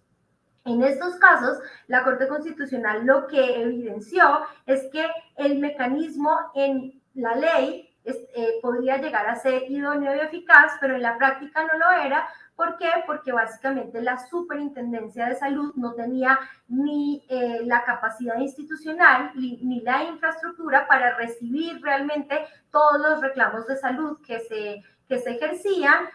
En estos casos, la Corte Constitucional lo que evidenció es que el mecanismo en la ley podría llegar a ser idóneo y eficaz, pero en la práctica no lo era. ¿Por qué? Porque básicamente la Superintendencia de Salud no tenía ni la capacidad institucional ni la infraestructura para recibir realmente todos los reclamos de salud que se ejercían,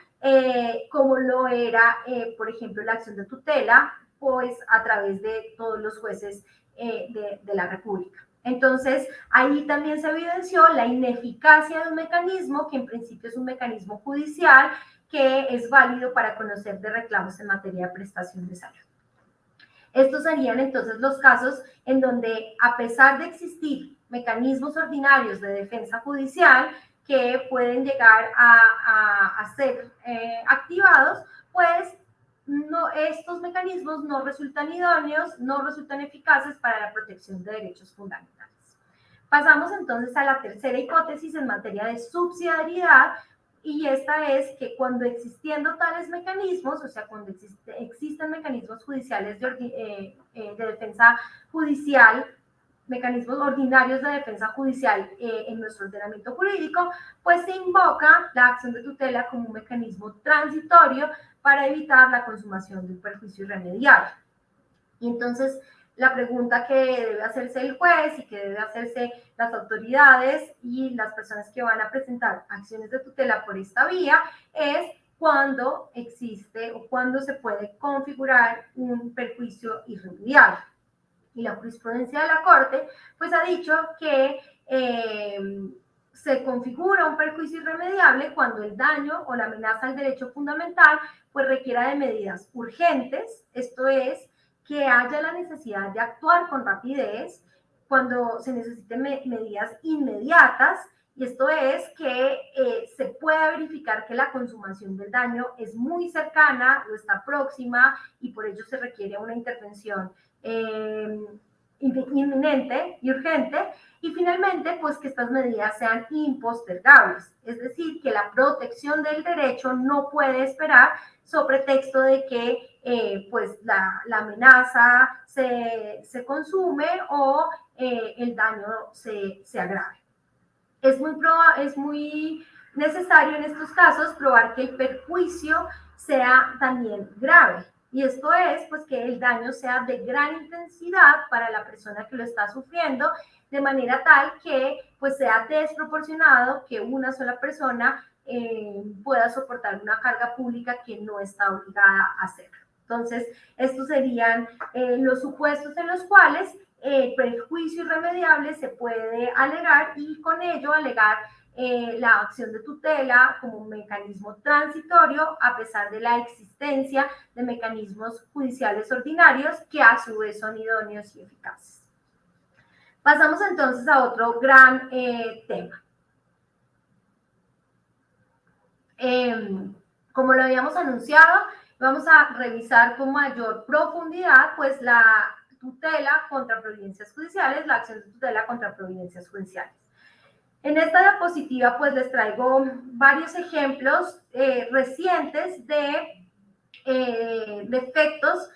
como lo era, por ejemplo, la acción de tutela, pues a través de todos los jueces de la República. Entonces, ahí también se evidenció la ineficacia de un mecanismo que en principio es un mecanismo judicial que es válido para conocer de reclamos en materia de prestación de salud. Estos serían entonces los casos en donde, a pesar de existir mecanismos ordinarios de defensa judicial que pueden llegar a ser activados, pues estos mecanismos no resultan idóneos, no resultan eficaces para la protección de derechos fundamentales. Pasamos entonces a la tercera hipótesis en materia de subsidiariedad, y esta es que cuando existiendo tales mecanismos, o sea, cuando existen mecanismos judiciales de defensa judicial, mecanismos ordinarios de defensa judicial en nuestro ordenamiento jurídico, pues se invoca la acción de tutela como un mecanismo transitorio para evitar la consumación de un perjuicio irremediable. Y entonces la pregunta que debe hacerse el juez y que debe hacerse las autoridades y las personas que van a presentar acciones de tutela por esta vía es cuándo existe o cuándo se puede configurar un perjuicio irremediable. Y la jurisprudencia de la Corte pues ha dicho que se configura un perjuicio irremediable cuando el daño o la amenaza al derecho fundamental pues requiera de medidas urgentes, esto es, que haya la necesidad de actuar con rapidez, cuando se necesiten medidas inmediatas, y esto es que se pueda verificar que la consumación del daño es muy cercana o está próxima y por ello se requiere una intervención inminente y urgente, y finalmente, pues que estas medidas sean impostergables, es decir, que la protección del derecho no puede esperar sobre texto de que pues la amenaza se consume o el daño se agrave. Es muy necesario en estos casos probar que el perjuicio sea también grave. Y esto es pues que el daño sea de gran intensidad para la persona que lo está sufriendo, de manera tal que pues sea desproporcionado que una sola persona pueda soportar una carga pública que no está obligada a hacerlo. Entonces, estos serían los supuestos en los cuales el perjuicio irremediable se puede alegar y con ello alegar la acción de tutela como un mecanismo transitorio a pesar de la existencia de mecanismos judiciales ordinarios que a su vez son idóneos y eficaces. Pasamos entonces a otro gran tema. Como lo habíamos anunciado, vamos a revisar con mayor profundidad pues la tutela contra providencias judiciales, la acción de tutela contra providencias judiciales. En esta diapositiva pues les traigo varios ejemplos recientes de efectos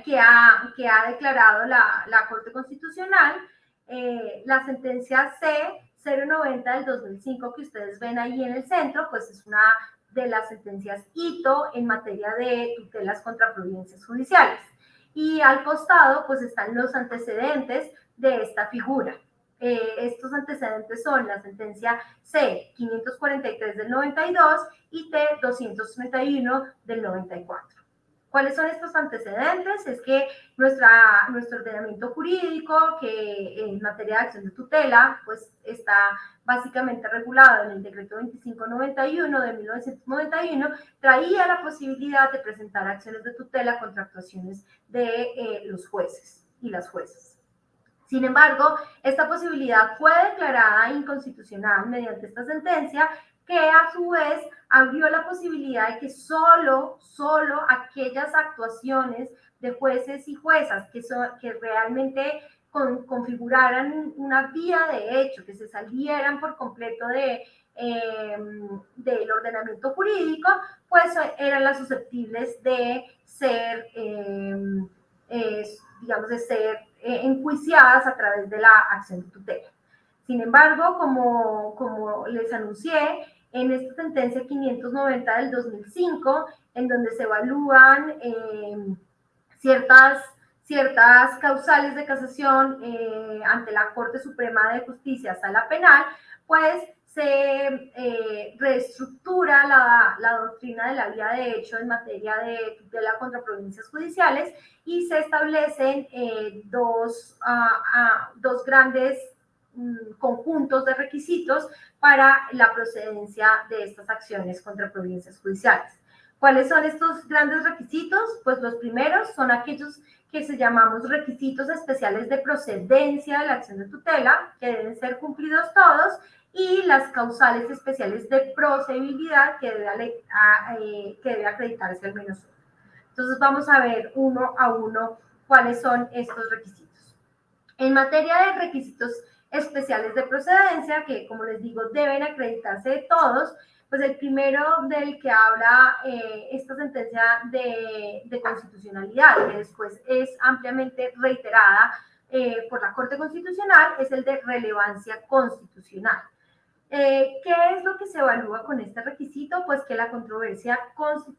que ha declarado la Corte Constitucional. La sentencia C-090 del 2005 que ustedes ven ahí en el centro, pues es una de las sentencias hito en materia de tutelas contra providencias judiciales. Y al costado pues están los antecedentes de esta figura. Estos antecedentes son la sentencia C-543 del 92 y T-231 del 94. ¿Cuáles son estos antecedentes? Es que nuestro ordenamiento jurídico, que en materia de acción de tutela, pues está básicamente regulado en el decreto 2591 de 1991, traía la posibilidad de presentar acciones de tutela contra actuaciones de los jueces y las juezas. Sin embargo, esta posibilidad fue declarada inconstitucional mediante esta sentencia, que a su vez abrió la posibilidad de que solo aquellas actuaciones de jueces y juezas que realmente configuraran una vía de hecho, que se salieran por completo del ordenamiento jurídico, pues eran las susceptibles de ser, digamos, de ser enjuiciadas a través de la acción de tutela. Sin embargo, como les anuncié, en esta sentencia 590 del 2005, en donde se evalúan ciertas causales de casación ante la Corte Suprema de Justicia, Sala Penal, pues se reestructura la doctrina de la vía de hecho en materia de tutela contra providencias judiciales y se establecen dos grandes conjuntos de requisitos para la procedencia de estas acciones contra providencias judiciales. ¿Cuáles son estos grandes requisitos? Pues los primeros son aquellos que se llamamos requisitos especiales de procedencia de la acción de tutela, que deben ser cumplidos todos, y las causales especiales de procedibilidad, que debe acreditarse al menos uno. Entonces vamos a ver uno a uno cuáles son estos requisitos. En materia de requisitos especiales de procedencia, que como les digo deben acreditarse de todos, pues el primero del que habla esta sentencia de constitucionalidad, que después es ampliamente reiterada por la Corte Constitucional, es el de relevancia constitucional. ¿Qué es lo que se evalúa con este requisito? Pues que la controversia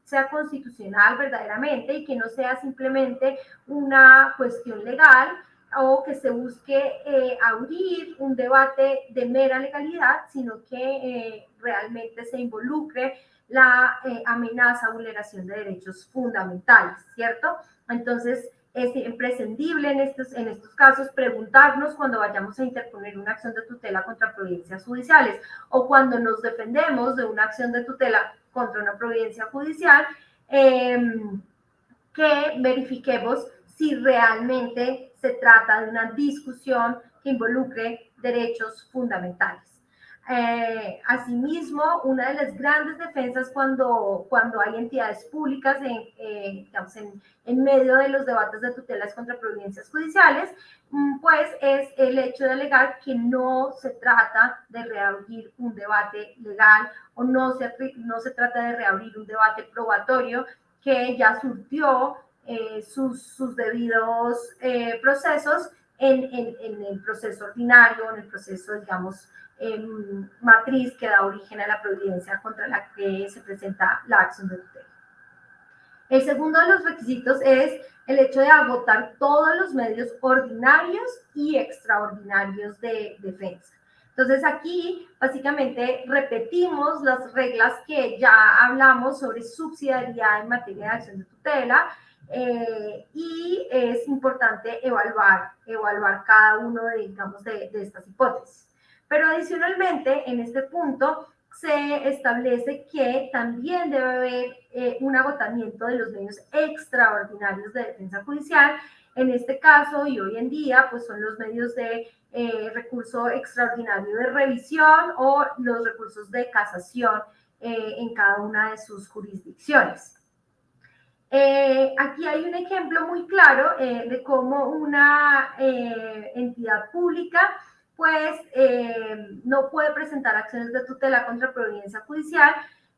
sea constitucional verdaderamente y que no sea simplemente una cuestión legal, o que se busque abrir un debate de mera legalidad, sino que realmente se involucre la amenaza, vulneración de derechos fundamentales, ¿cierto? Entonces, es imprescindible en estos casos preguntarnos cuando vayamos a interponer una acción de tutela contra providencias judiciales o cuando nos defendemos de una acción de tutela contra una providencia judicial, que verifiquemos si realmente se trata de una discusión que involucre derechos fundamentales. Asimismo, una de las grandes defensas cuando hay entidades públicas en medio de los debates de tutelas contra providencias judiciales, pues es el hecho de alegar que no se trata de reabrir un debate legal o no se trata de reabrir un debate probatorio que ya surtió sus debidos procesos en el proceso ordinario, en el proceso, digamos, matriz que da origen a la providencia contra la que se presenta la acción de tutela. El segundo de los requisitos es el hecho de agotar todos los medios ordinarios y extraordinarios de defensa. Entonces aquí básicamente repetimos las reglas que ya hablamos sobre subsidiariedad en materia de acción de tutela, y es importante evaluar cada uno de estas hipótesis. Pero adicionalmente, en este punto, se establece que también debe haber un agotamiento de los medios extraordinarios de defensa judicial. En este caso y hoy en día, pues son los medios de recurso extraordinario de revisión o los recursos de casación en cada una de sus jurisdicciones. Aquí hay un ejemplo muy claro de cómo una entidad pública pues no puede presentar acciones de tutela contra providencia judicial,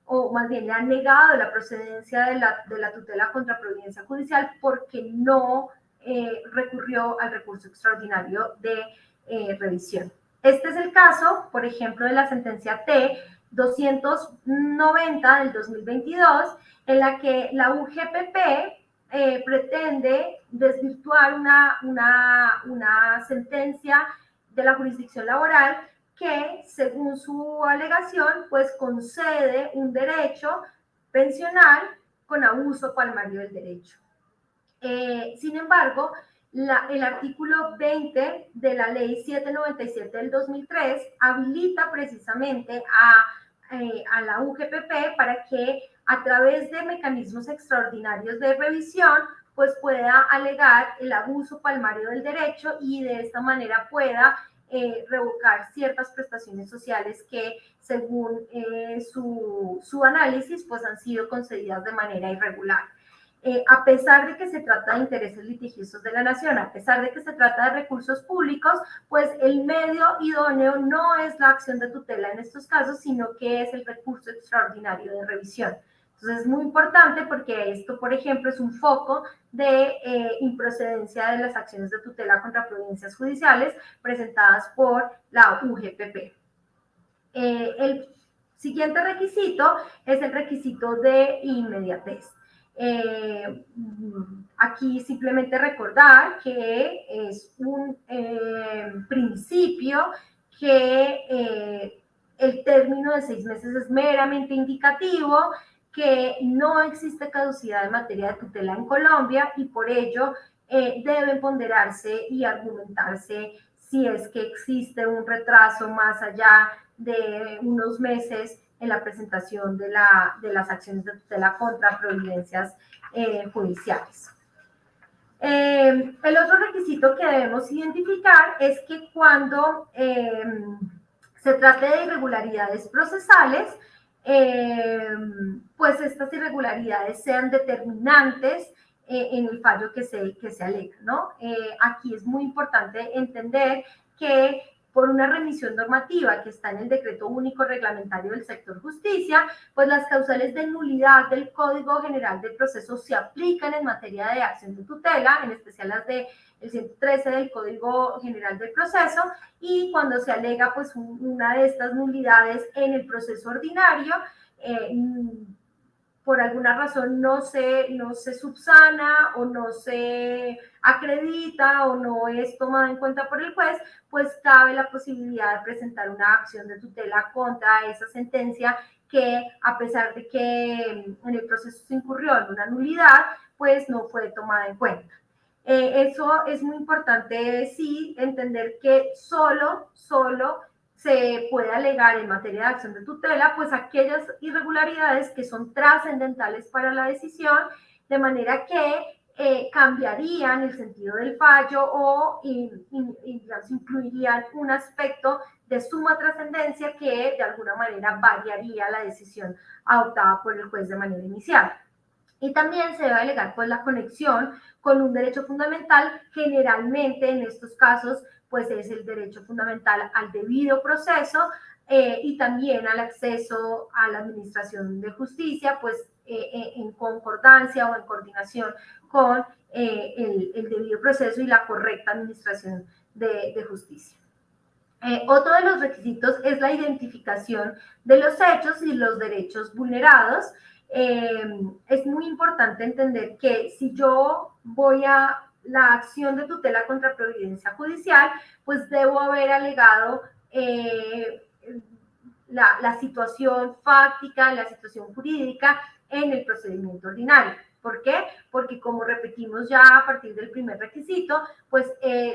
o más bien le han negado la procedencia de la tutela contra providencia judicial porque no recurrió al recurso extraordinario de revisión. Este es el caso, por ejemplo, de la sentencia T 290 del 2022, en la que la UGPP pretende desvirtuar una sentencia de la jurisdicción laboral que, según su alegación, pues concede un derecho pensional con abuso palmario del derecho. Sin embargo, el artículo 20 de la ley 797 del 2003 habilita precisamente a la UGPP para que a través de mecanismos extraordinarios de revisión pues pueda alegar el abuso palmario del derecho y de esta manera pueda revocar ciertas prestaciones sociales que según su análisis pues han sido concedidas de manera irregular. A pesar de que se trata de intereses litigiosos de la nación, a pesar de que se trata de recursos públicos, pues el medio idóneo no es la acción de tutela en estos casos, sino que es el recurso extraordinario de revisión. Entonces es muy importante porque esto, por ejemplo, es un foco de improcedencia de las acciones de tutela contra providencias judiciales presentadas por la UGPP. El siguiente requisito es el requisito de inmediatez. Aquí simplemente recordar que es un principio que el término de 6 meses es meramente indicativo, que no existe caducidad en materia de tutela en Colombia y por ello deben ponderarse y argumentarse si es que existe un retraso más allá de unos meses en la presentación de las acciones de tutela contra providencias judiciales. El otro requisito que debemos identificar es que cuando se trate de irregularidades procesales, pues estas irregularidades sean determinantes en el fallo que se alega, ¿no? Aquí es muy importante entender que por una remisión normativa que está en el Decreto Único Reglamentario del Sector Justicia, pues las causales de nulidad del Código General del Proceso se aplican en materia de acción de tutela, en especial las del 113 del Código General del Proceso, y cuando se alega pues una de estas nulidades en el proceso ordinario, por alguna razón no se subsana o no se acredita o no es tomada en cuenta por el juez, pues cabe la posibilidad de presentar una acción de tutela contra esa sentencia que, a pesar de que en el proceso se incurrió en una nulidad, pues no fue tomada en cuenta. Eso es muy importante, sí, entender que solo se puede alegar en materia de acción de tutela, pues aquellas irregularidades que son trascendentales para la decisión, de manera que cambiarían el sentido del fallo o digamos, incluirían un aspecto de suma trascendencia que de alguna manera variaría la decisión adoptada por el juez de manera inicial. Y también se debe alegar pues la conexión con un derecho fundamental, generalmente en estos casos pues es el derecho fundamental al debido proceso y también al acceso a la administración de justicia, pues en concordancia o en coordinación con el debido proceso y la correcta administración de justicia. Otro de los requisitos es la identificación de los hechos y los derechos vulnerados. Es muy importante entender que si yo voy a la acción de tutela contra providencia judicial, pues debo haber alegado la situación fáctica, la situación jurídica en el procedimiento ordinario. ¿Por qué? Porque como repetimos ya a partir del primer requisito, pues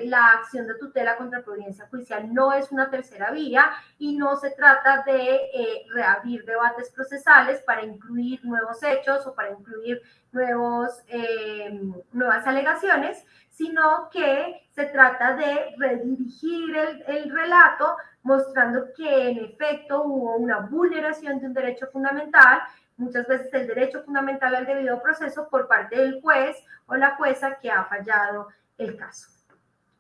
la acción de tutela contra providencia judicial no es una tercera vía y no se trata de reabrir debates procesales para incluir nuevos hechos o para incluir nuevas alegaciones, sino que se trata de redirigir el relato mostrando que en efecto hubo una vulneración de un derecho fundamental, muchas veces el derecho fundamental al debido proceso por parte del juez o la jueza que ha fallado el caso.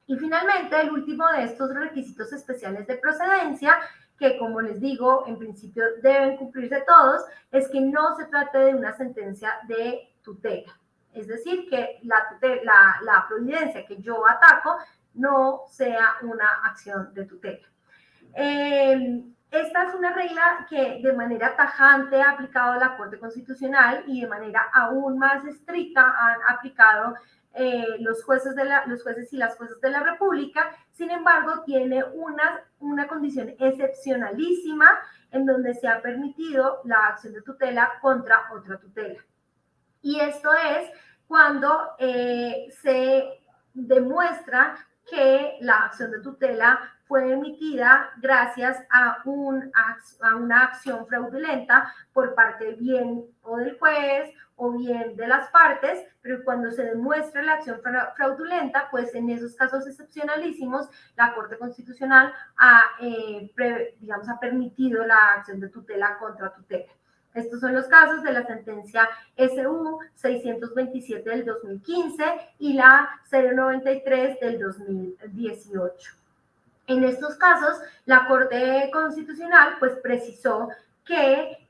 Y finalmente, el último de estos requisitos especiales de procedencia, que como les digo, en principio deben cumplirse todos, es que no se trate de una sentencia de tutela. Es decir, que la providencia que yo ataco no sea una acción de tutela. Esta es una regla que de manera tajante ha aplicado la Corte Constitucional y de manera aún más estricta han aplicado los jueces y las juezas de la República. Sin embargo, tiene una condición excepcionalísima en donde se ha permitido la acción de tutela contra otra tutela. Y esto es cuando se demuestra que la acción de tutela fue emitida gracias a una acción fraudulenta por parte bien o del juez o bien de las partes, pero cuando se demuestra la acción fraudulenta, pues en esos casos excepcionalísimos, la Corte Constitucional ha permitido la acción de tutela contra tutela. Estos son los casos de la sentencia SU 627 del 2015 y la 093 del 2018. En estos casos, la Corte Constitucional pues precisó que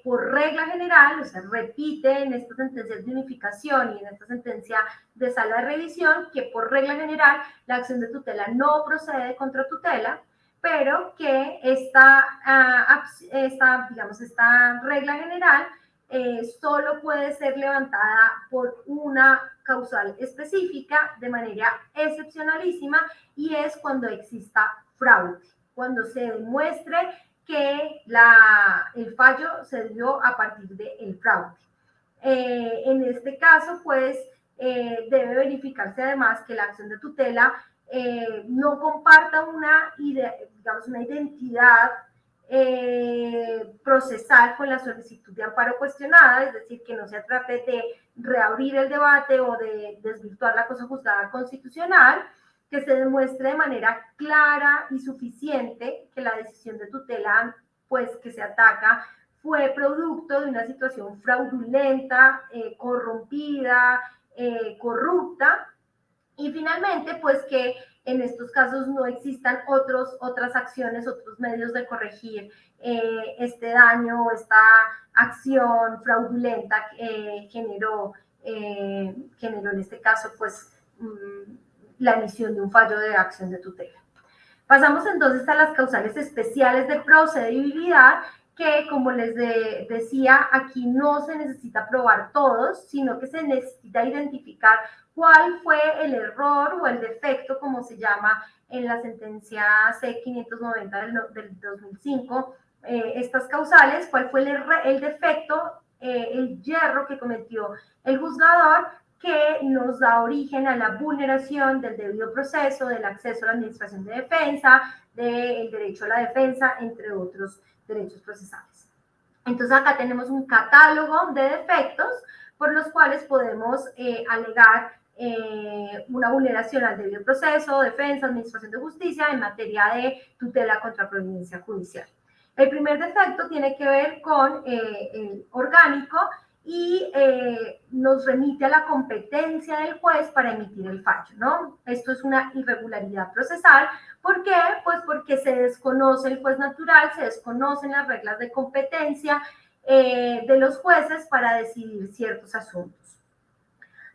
por regla general, o sea, repite en estas sentencias de unificación y en esta sentencia de sala de revisión que por regla general la acción de tutela no procede contra tutela, pero que esta regla general solo puede ser levantada por una causal específica de manera excepcionalísima y es cuando exista fraude, cuando se demuestre que el fallo se dio a partir del fraude. En este caso, pues, debe verificarse además que la acción de tutela no comparta una identidad procesal con la solicitud de amparo cuestionada, es decir, que no se trate de reabrir el debate o de desvirtuar la cosa juzgada constitucional, que se demuestre de manera clara y suficiente que la decisión de tutela, pues que se ataca, fue producto de una situación fraudulenta, corrompida, corrupta, y finalmente, pues que en estos casos no existan otras acciones, otros medios de corregir este daño o esta acción fraudulenta que generó en este caso, pues, la emisión de un fallo de acción de tutela. Pasamos entonces a las causales especiales de procedibilidad, que como les decía, aquí no se necesita probar todos, sino que se necesita identificar cuál fue el error o el defecto, como se llama en la sentencia C590 del 2005, estas causales, cuál fue el defecto, el yerro que cometió el juzgador, que nos da origen a la vulneración del debido proceso, del acceso a la administración de defensa, del derecho a la defensa, entre otros derechos procesales. Entonces acá tenemos un catálogo de defectos por los cuales podemos alegar una vulneración al debido proceso, defensa, administración de justicia en materia de tutela contra providencia judicial. El primer defecto tiene que ver con el orgánico y nos remite a la competencia del juez para emitir el fallo, ¿no? Esto es una irregularidad procesal. ¿Por qué? Pues porque se desconoce el juez natural, se desconocen las reglas de competencia de los jueces para decidir ciertos asuntos.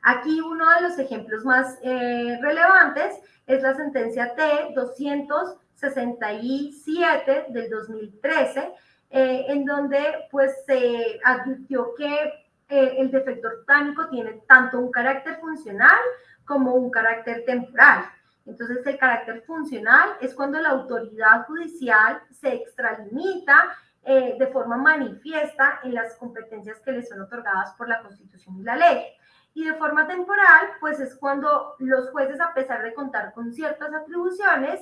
Aquí uno de los ejemplos más relevantes es la sentencia T-267 del 2013, en donde pues se advirtió que el defecto orgánico tiene tanto un carácter funcional como un carácter temporal. Entonces, el carácter funcional es cuando la autoridad judicial se extralimita de forma manifiesta en las competencias que le son otorgadas por la Constitución y la ley. Y de forma temporal, pues es cuando los jueces, a pesar de contar con ciertas atribuciones,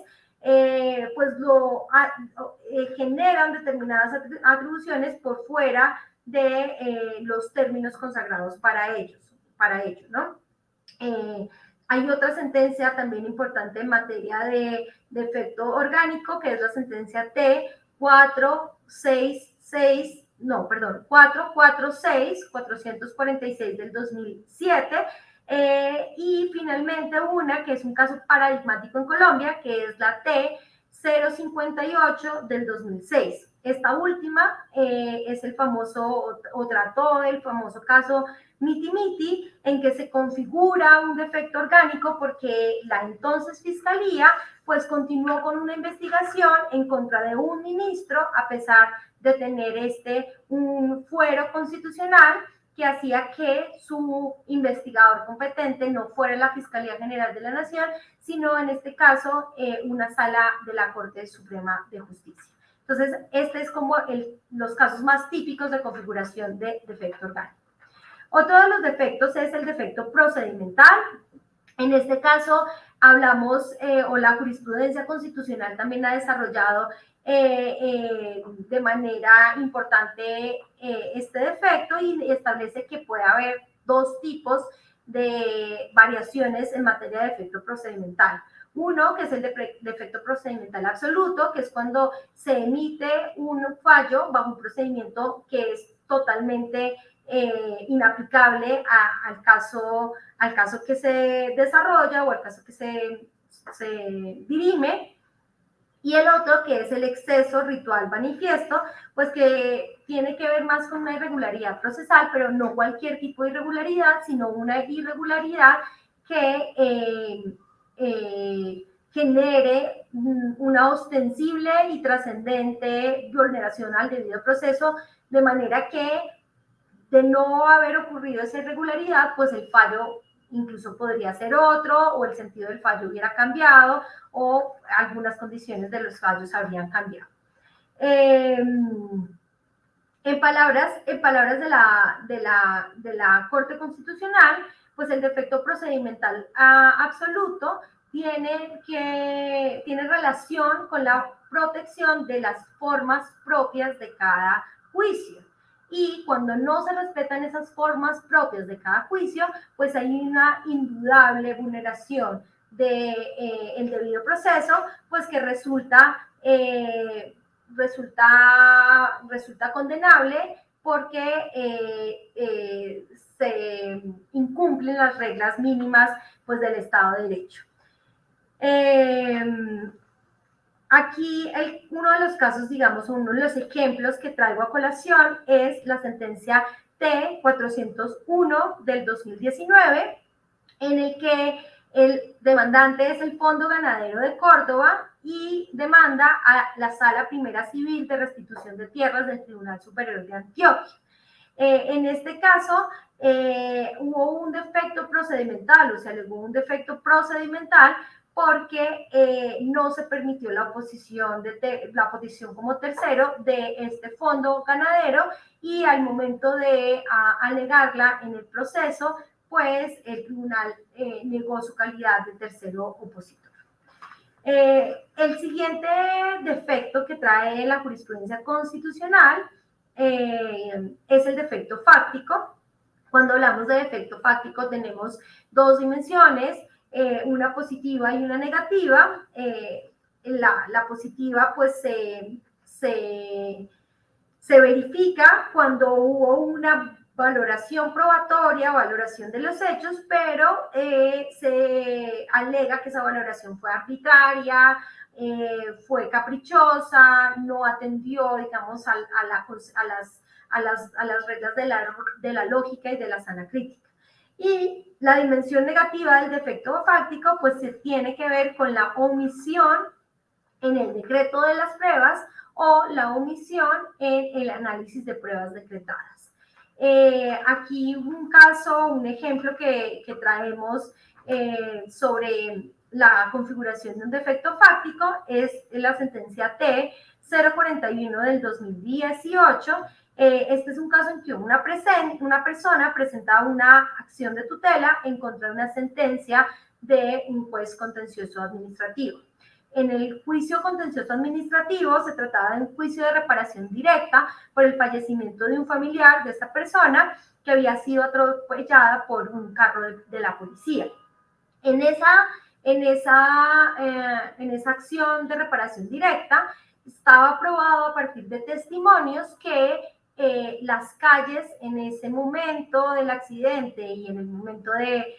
pues generan determinadas atribuciones por fuera de los términos consagrados para ello, ¿no? Hay otra sentencia también importante en materia de defecto orgánico, que es la sentencia T-446 del 2007, y finalmente una que es un caso paradigmático en Colombia, que es la T-058 del 2006. Esta última es el famoso, o trató el famoso caso Miti-Miti, en que se configura un defecto orgánico porque la entonces fiscalía pues continuó con una investigación en contra de un ministro, a pesar de tener un fuero constitucional que hacía que su investigador competente no fuera la Fiscalía General de la Nación, sino en este caso una sala de la Corte Suprema de Justicia. Entonces, este es como los casos más típicos de configuración de defecto orgánico. Otro de los defectos es el defecto procedimental. En este caso, hablamos, o la jurisprudencia constitucional también ha desarrollado de manera importante este defecto y establece que puede haber dos tipos de variaciones en materia de defecto procedimental. Uno, que es el defecto procedimental absoluto, que es cuando se emite un fallo bajo un procedimiento que es totalmente inaplicable al caso que se desarrolla o al caso que se dirime. Y el otro, que es el exceso ritual manifiesto, pues que tiene que ver más con una irregularidad procesal, pero no cualquier tipo de irregularidad, sino una irregularidad que genere una ostensible y trascendente vulneración al debido proceso, de manera que de no haber ocurrido esa irregularidad, pues el fallo incluso podría ser otro, o el sentido del fallo hubiera cambiado, o algunas condiciones de los fallos habrían cambiado. En palabras de la Corte Constitucional, pues el defecto procedimental absoluto tiene relación con la protección de las formas propias de cada juicio. Y cuando no se respetan esas formas propias de cada juicio, pues hay una indudable vulneración del debido proceso, pues que resulta condenable porque se incumplen las reglas mínimas pues, del Estado de Derecho. Aquí uno de los casos, digamos, uno de los ejemplos que traigo a colación es la sentencia T-401 del 2019, en el que el demandante es el Fondo Ganadero de Córdoba y demanda a la Sala Primera Civil de Restitución de Tierras del Tribunal Superior de Antioquia. En este caso, hubo un defecto procedimental, o sea, hubo un defecto procedimental porque no se permitió la oposición como tercero de este fondo ganadero y al momento de alegarla en el proceso, pues el tribunal negó su calidad de tercero opositor. El siguiente defecto que trae la jurisprudencia constitucional es el defecto fáctico. Cuando hablamos de defecto fáctico tenemos dos dimensiones, una positiva y una negativa. La positiva pues se verifica cuando hubo una valoración probatoria, valoración de los hechos, pero se alega que esa valoración fue arbitraria, fue caprichosa, no atendió, digamos, a las reglas de la lógica y de la sana crítica. Y la dimensión negativa del defecto fáctico, pues se tiene que ver con la omisión en el decreto de las pruebas o la omisión en el análisis de pruebas decretadas. Aquí un caso, un ejemplo que traemos sobre la configuración de un defecto fáctico es la sentencia T-041 del 2018. Este es un caso en que una persona presentaba una acción de tutela en contra de una sentencia de un juez contencioso administrativo. En el juicio contencioso administrativo se trataba de un juicio de reparación directa por el fallecimiento de un familiar de esta persona que había sido atropellada por un carro de la policía. En esa acción de reparación directa estaba probado a partir de testimonios que las calles en ese momento del accidente y en el momento de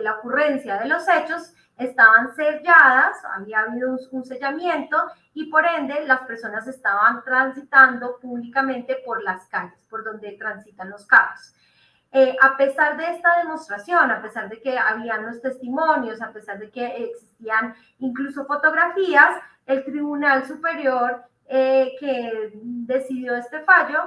la ocurrencia de los hechos estaban selladas, había habido un sellamiento y por ende las personas estaban transitando públicamente por las calles, por donde transitan los carros. A pesar de esta demostración, a pesar de que habían los testimonios, a pesar de que existían incluso fotografías, el Tribunal Superior que decidió este fallo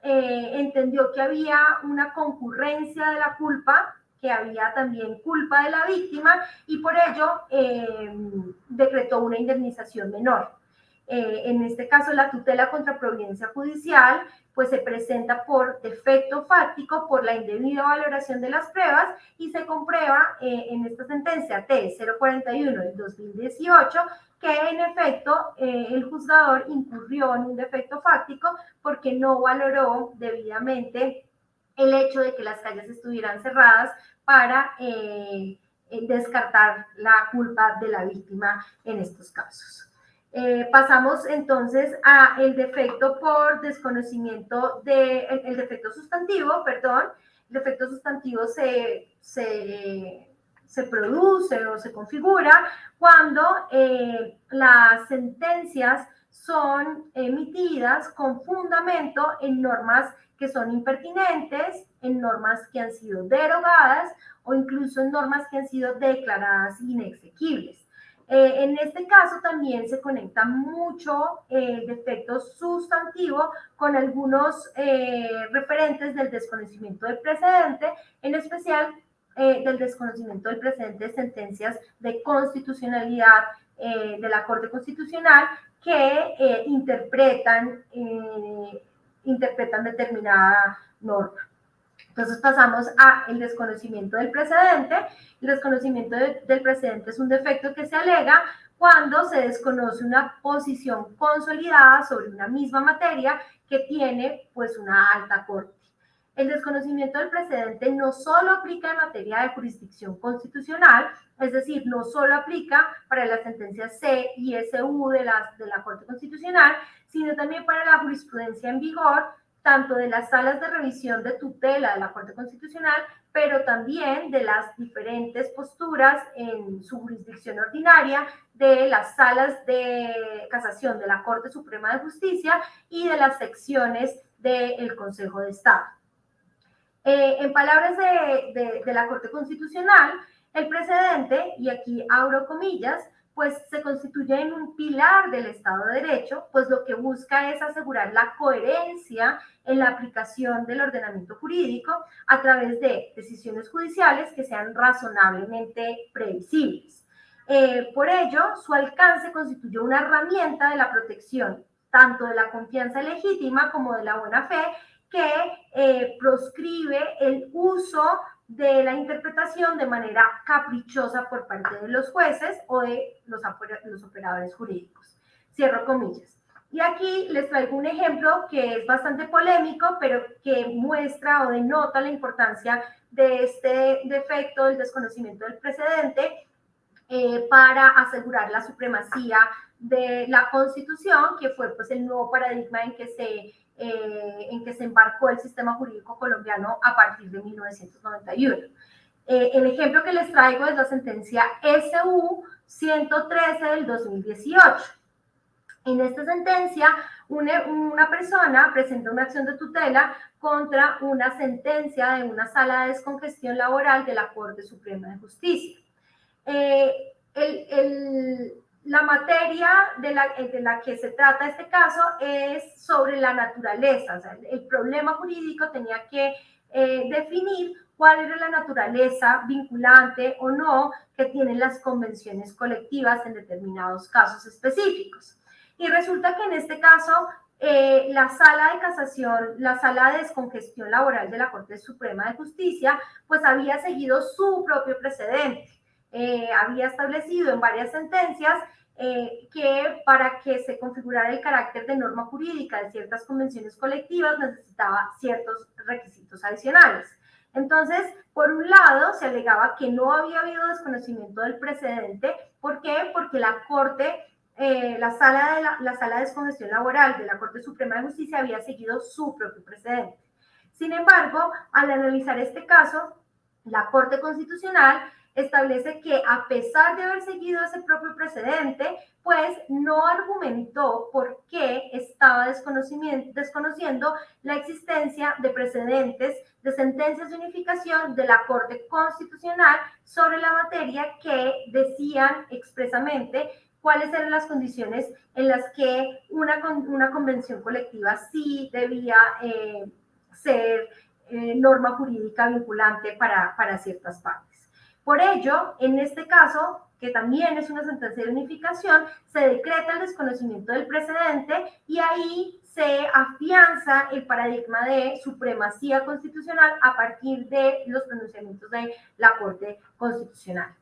entendió que había una concurrencia de la culpa, que había también culpa de la víctima y por ello decretó una indemnización menor. En este caso, la tutela contra providencia judicial pues se presenta por defecto fáctico, por la indebida valoración de las pruebas y se comprueba en esta sentencia T-041 del 2018 que en efecto el juzgador incurrió en un defecto fáctico porque no valoró debidamente el hecho de que las calles estuvieran cerradas para descartar la culpa de la víctima en estos casos. Pasamos entonces a el defecto por desconocimiento el defecto sustantivo, perdón. El defecto sustantivo se produce o se configura cuando las sentencias son emitidas con fundamento en normas que son impertinentes, en normas que han sido derogadas o incluso en normas que han sido declaradas inexequibles. En este caso también se conecta mucho el defecto sustantivo con algunos referentes del desconocimiento del precedente, en especial del desconocimiento del precedente de sentencias de constitucionalidad de la Corte Constitucional que interpretan determinada norma. Entonces pasamos a el desconocimiento del precedente. El desconocimiento del precedente es un defecto que se alega cuando se desconoce una posición consolidada sobre una misma materia que tiene pues una alta corte. El desconocimiento del precedente no solo aplica en materia de jurisdicción constitucional, es decir, no solo aplica para las sentencias C y SU de la Corte Constitucional, sino también para la jurisprudencia en vigor, tanto de las salas de revisión de tutela de la Corte Constitucional, pero también de las diferentes posturas en su jurisdicción ordinaria de las salas de casación de la Corte Suprema de Justicia y de las secciones del Consejo de Estado. En palabras de la Corte Constitucional, el precedente, y aquí abro comillas, pues se constituye en un pilar del Estado de Derecho, pues lo que busca es asegurar la coherencia en la aplicación del ordenamiento jurídico a través de decisiones judiciales que sean razonablemente previsibles. Por ello, su alcance constituye una herramienta de la protección tanto de la confianza legítima como de la buena fe, que proscribe el uso de la interpretación de manera caprichosa por parte de los jueces o de los operadores jurídicos. Cierro comillas. Y aquí les traigo un ejemplo que es bastante polémico, pero que muestra o denota la importancia de este defecto del desconocimiento del precedente para asegurar la supremacía de la Constitución, que fue pues el nuevo paradigma en que se embarcó el sistema jurídico colombiano a partir de 1991. El ejemplo que les traigo es la sentencia SU 113 del 2018. En esta sentencia, una persona presenta una acción de tutela contra una sentencia de una sala de descongestión laboral de la Corte Suprema de Justicia. La materia de la que se trata este caso es sobre la naturaleza. O sea, el problema jurídico tenía que definir cuál era la naturaleza vinculante o no que tienen las convenciones colectivas en determinados casos específicos. Y resulta que en este caso la sala de casación, la sala de descongestión laboral de la Corte Suprema de Justicia, pues había seguido su propio precedente. Había establecido en varias sentencias que para que se configurara el carácter de norma jurídica de ciertas convenciones colectivas necesitaba ciertos requisitos adicionales. Entonces, por un lado, se alegaba que no había habido desconocimiento del precedente. ¿Por qué? Porque la Corte, la sala de descongestión laboral de la Corte Suprema de Justicia había seguido su propio precedente. Sin embargo, al analizar este caso, la Corte Constitucional establece que a pesar de haber seguido ese propio precedente, pues no argumentó por qué estaba desconociendo la existencia de precedentes de sentencias de unificación de la Corte Constitucional sobre la materia que decían expresamente cuáles eran las condiciones en las que una convención colectiva sí debía ser norma jurídica vinculante para ciertas partes. Por ello, en este caso, que también es una sentencia de unificación, se decreta el desconocimiento del precedente y ahí se afianza el paradigma de supremacía constitucional a partir de los pronunciamientos de la Corte Constitucional.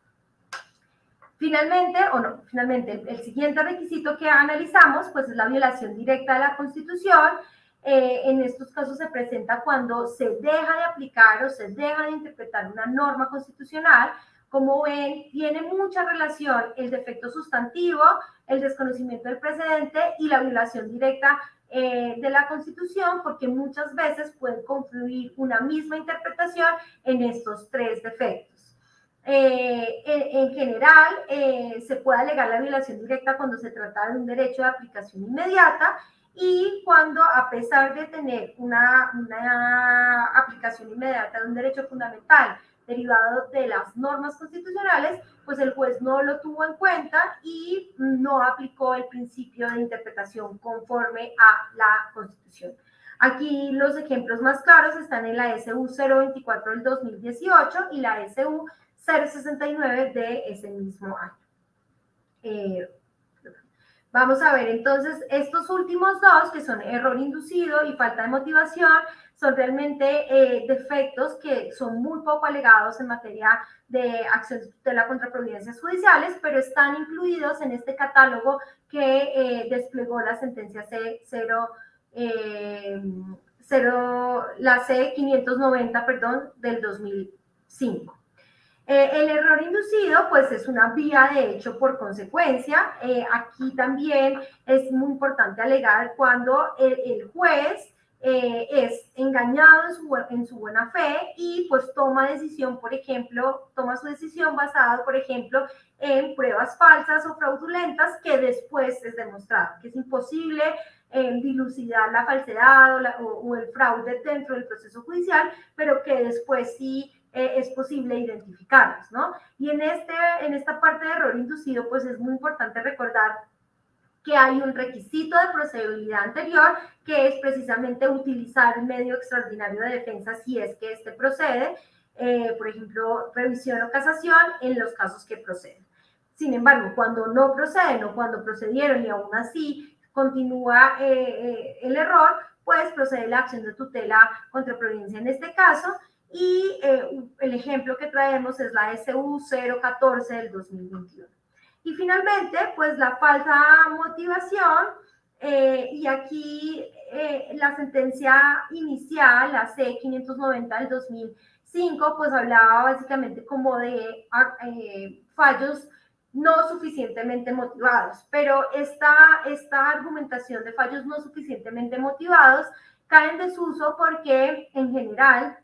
Finalmente, el siguiente requisito que analizamos pues es la violación directa de la Constitución. En estos casos se presenta cuando se deja de aplicar o se deja de interpretar una norma constitucional. Como ven, tiene mucha relación el defecto sustantivo, el desconocimiento del precedente y la violación directa de la Constitución, porque muchas veces puede confluir una misma interpretación en estos tres defectos. En general, se puede alegar la violación directa cuando se trata de un derecho de aplicación inmediata y cuando, a pesar de tener una aplicación inmediata de un derecho fundamental derivado de las normas constitucionales, pues el juez no lo tuvo en cuenta y no aplicó el principio de interpretación conforme a la Constitución. Aquí los ejemplos más claros están en la SU 024 del 2018 y la SU 069 de ese mismo año. Vamos a ver entonces estos últimos dos, que son error inducido y falta de motivación, son realmente defectos que son muy poco alegados en materia de acción de tutela contra providencias judiciales, pero están incluidos en este catálogo que desplegó la sentencia C0, la C590, perdón, del 2005. El error inducido, pues es una vía de hecho por consecuencia. Aquí también es muy importante alegar cuando el juez es engañado en su buena fe y pues toma decisión, por ejemplo, toma su decisión basada, por ejemplo, en pruebas falsas o fraudulentas que después es demostrado, que es imposible dilucidar la falsedad o el fraude dentro del proceso judicial, pero que después sí es posible identificarlos, ¿no? Y en esta parte de error inducido, pues es muy importante recordar que hay un requisito de procedibilidad anterior, que es precisamente utilizar el medio extraordinario de defensa si es que este procede, por ejemplo, revisión o casación en los casos que proceden. Sin embargo, cuando no proceden o cuando procedieron y aún así continúa el error, pues procede la acción de tutela contra providencia en este caso, y el ejemplo que traemos es la SU 014 del 2021. Y finalmente, pues la falsa motivación, y aquí la sentencia inicial, la C590 del 2005, pues hablaba básicamente como de fallos no suficientemente motivados, pero esta argumentación de fallos no suficientemente motivados cae en desuso porque en general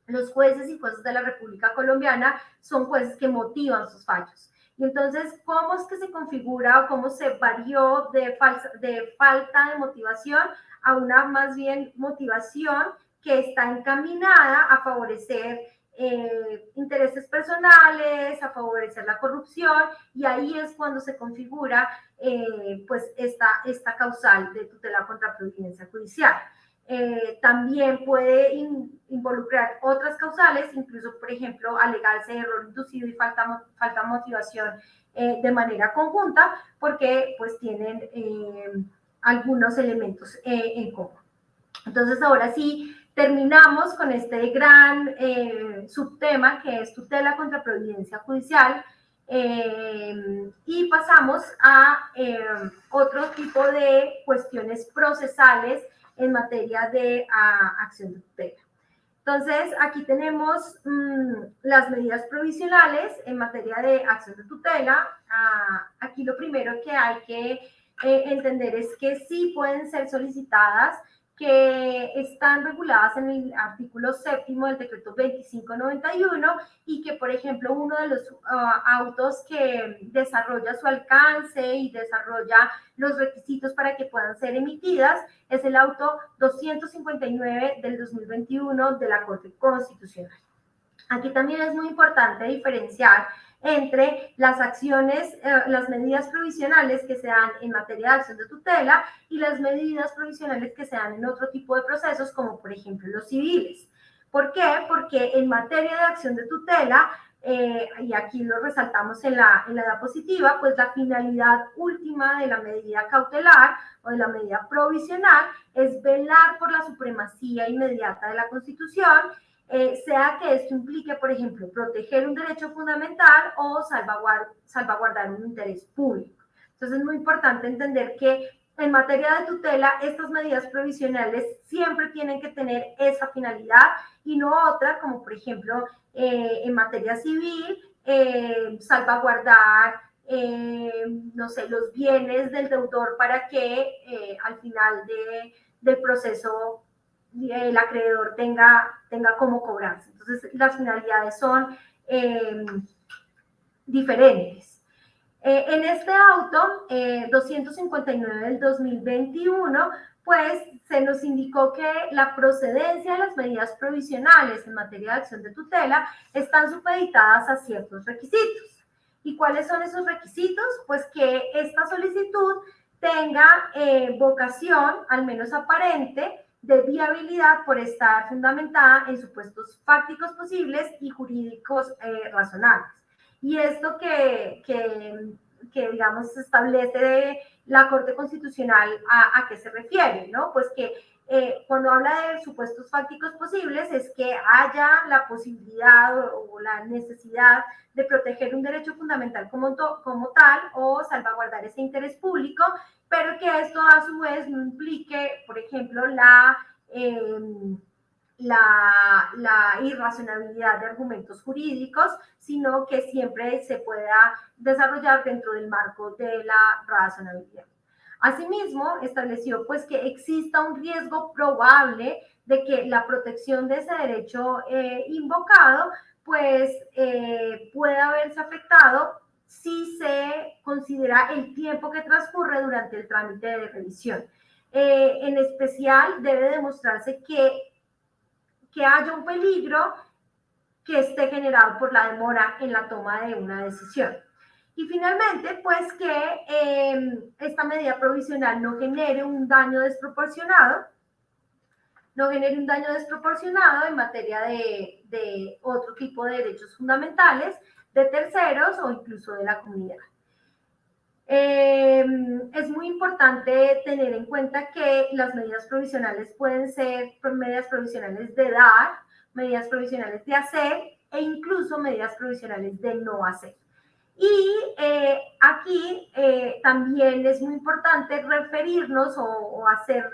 los jueces y jueces de la República Colombiana son jueces que motivan sus fallos. Y entonces, ¿cómo es que se configura o cómo se varió de falta de motivación a una más bien motivación que está encaminada a favorecer intereses personales, a favorecer la corrupción? Y ahí es cuando se configura pues esta causal de tutela contra providencia judicial. También puede involucrar otras causales, incluso, por ejemplo, alegarse error inducido y falta motivación de manera conjunta, porque pues tienen algunos elementos en común. Entonces, ahora sí, terminamos con este gran subtema que es tutela contra providencia judicial, y pasamos a otro tipo de cuestiones procesales en materia de acción de tutela. Entonces, aquí tenemos las medidas provisionales en materia de acción de tutela. Aquí lo primero que hay que entender es que sí pueden ser solicitadas, que están reguladas en el artículo 7 del decreto 2591 y que, por ejemplo, uno de los autos que desarrolla su alcance y desarrolla los requisitos para que puedan ser emitidas es el auto 259 del 2021 de la Corte Constitucional. Aquí también es muy importante diferenciar entre las acciones, las medidas provisionales que se dan en materia de acción de tutela y las medidas provisionales que se dan en otro tipo de procesos, como por ejemplo los civiles. ¿Por qué? Porque en materia de acción de tutela, y aquí lo resaltamos en la diapositiva, pues la finalidad última de la medida cautelar o de la medida provisional es velar por la supremacía inmediata de la Constitución, sea que esto implique, por ejemplo, proteger un derecho fundamental o salvaguardar un interés público. Entonces es muy importante entender que en materia de tutela, estas medidas provisionales siempre tienen que tener esa finalidad y no otra, como por ejemplo en materia civil, salvaguardar, no sé, los bienes del deudor para que al final del proceso el acreedor tenga cómo cobrarse. Entonces, las finalidades son diferentes. En este auto 259 del 2021, pues se nos indicó que la procedencia de las medidas provisionales en materia de acción de tutela están supeditadas a ciertos requisitos. ¿Y cuáles son esos requisitos? Pues que esta solicitud tenga vocación, al menos aparente, de viabilidad por estar fundamentada en supuestos fácticos posibles y jurídicos razonables. Y esto que digamos, establece la Corte Constitucional a qué se refiere, ¿no? Pues que cuando habla de supuestos fácticos posibles, es que haya la posibilidad o la necesidad de proteger un derecho fundamental como tal o salvaguardar ese interés público, pero que esto a su vez no implique, por ejemplo, la irrazonabilidad de argumentos jurídicos, sino que siempre se pueda desarrollar dentro del marco de la razonabilidad. Asimismo, estableció pues que exista un riesgo probable de que la protección de ese derecho invocado pues pueda verse afectado si se considera el tiempo que transcurre durante el trámite de revisión. En especial, debe demostrarse que haya un peligro que esté generado por la demora en la toma de una decisión. Y finalmente, pues que esta medida provisional no genere un daño desproporcionado, en materia de otro tipo de derechos fundamentales, de terceros o incluso de la comunidad. Es muy importante tener en cuenta que las medidas provisionales pueden ser medidas provisionales de dar, medidas provisionales de hacer e incluso medidas provisionales de no hacer. Y aquí también es muy importante referirnos o hacer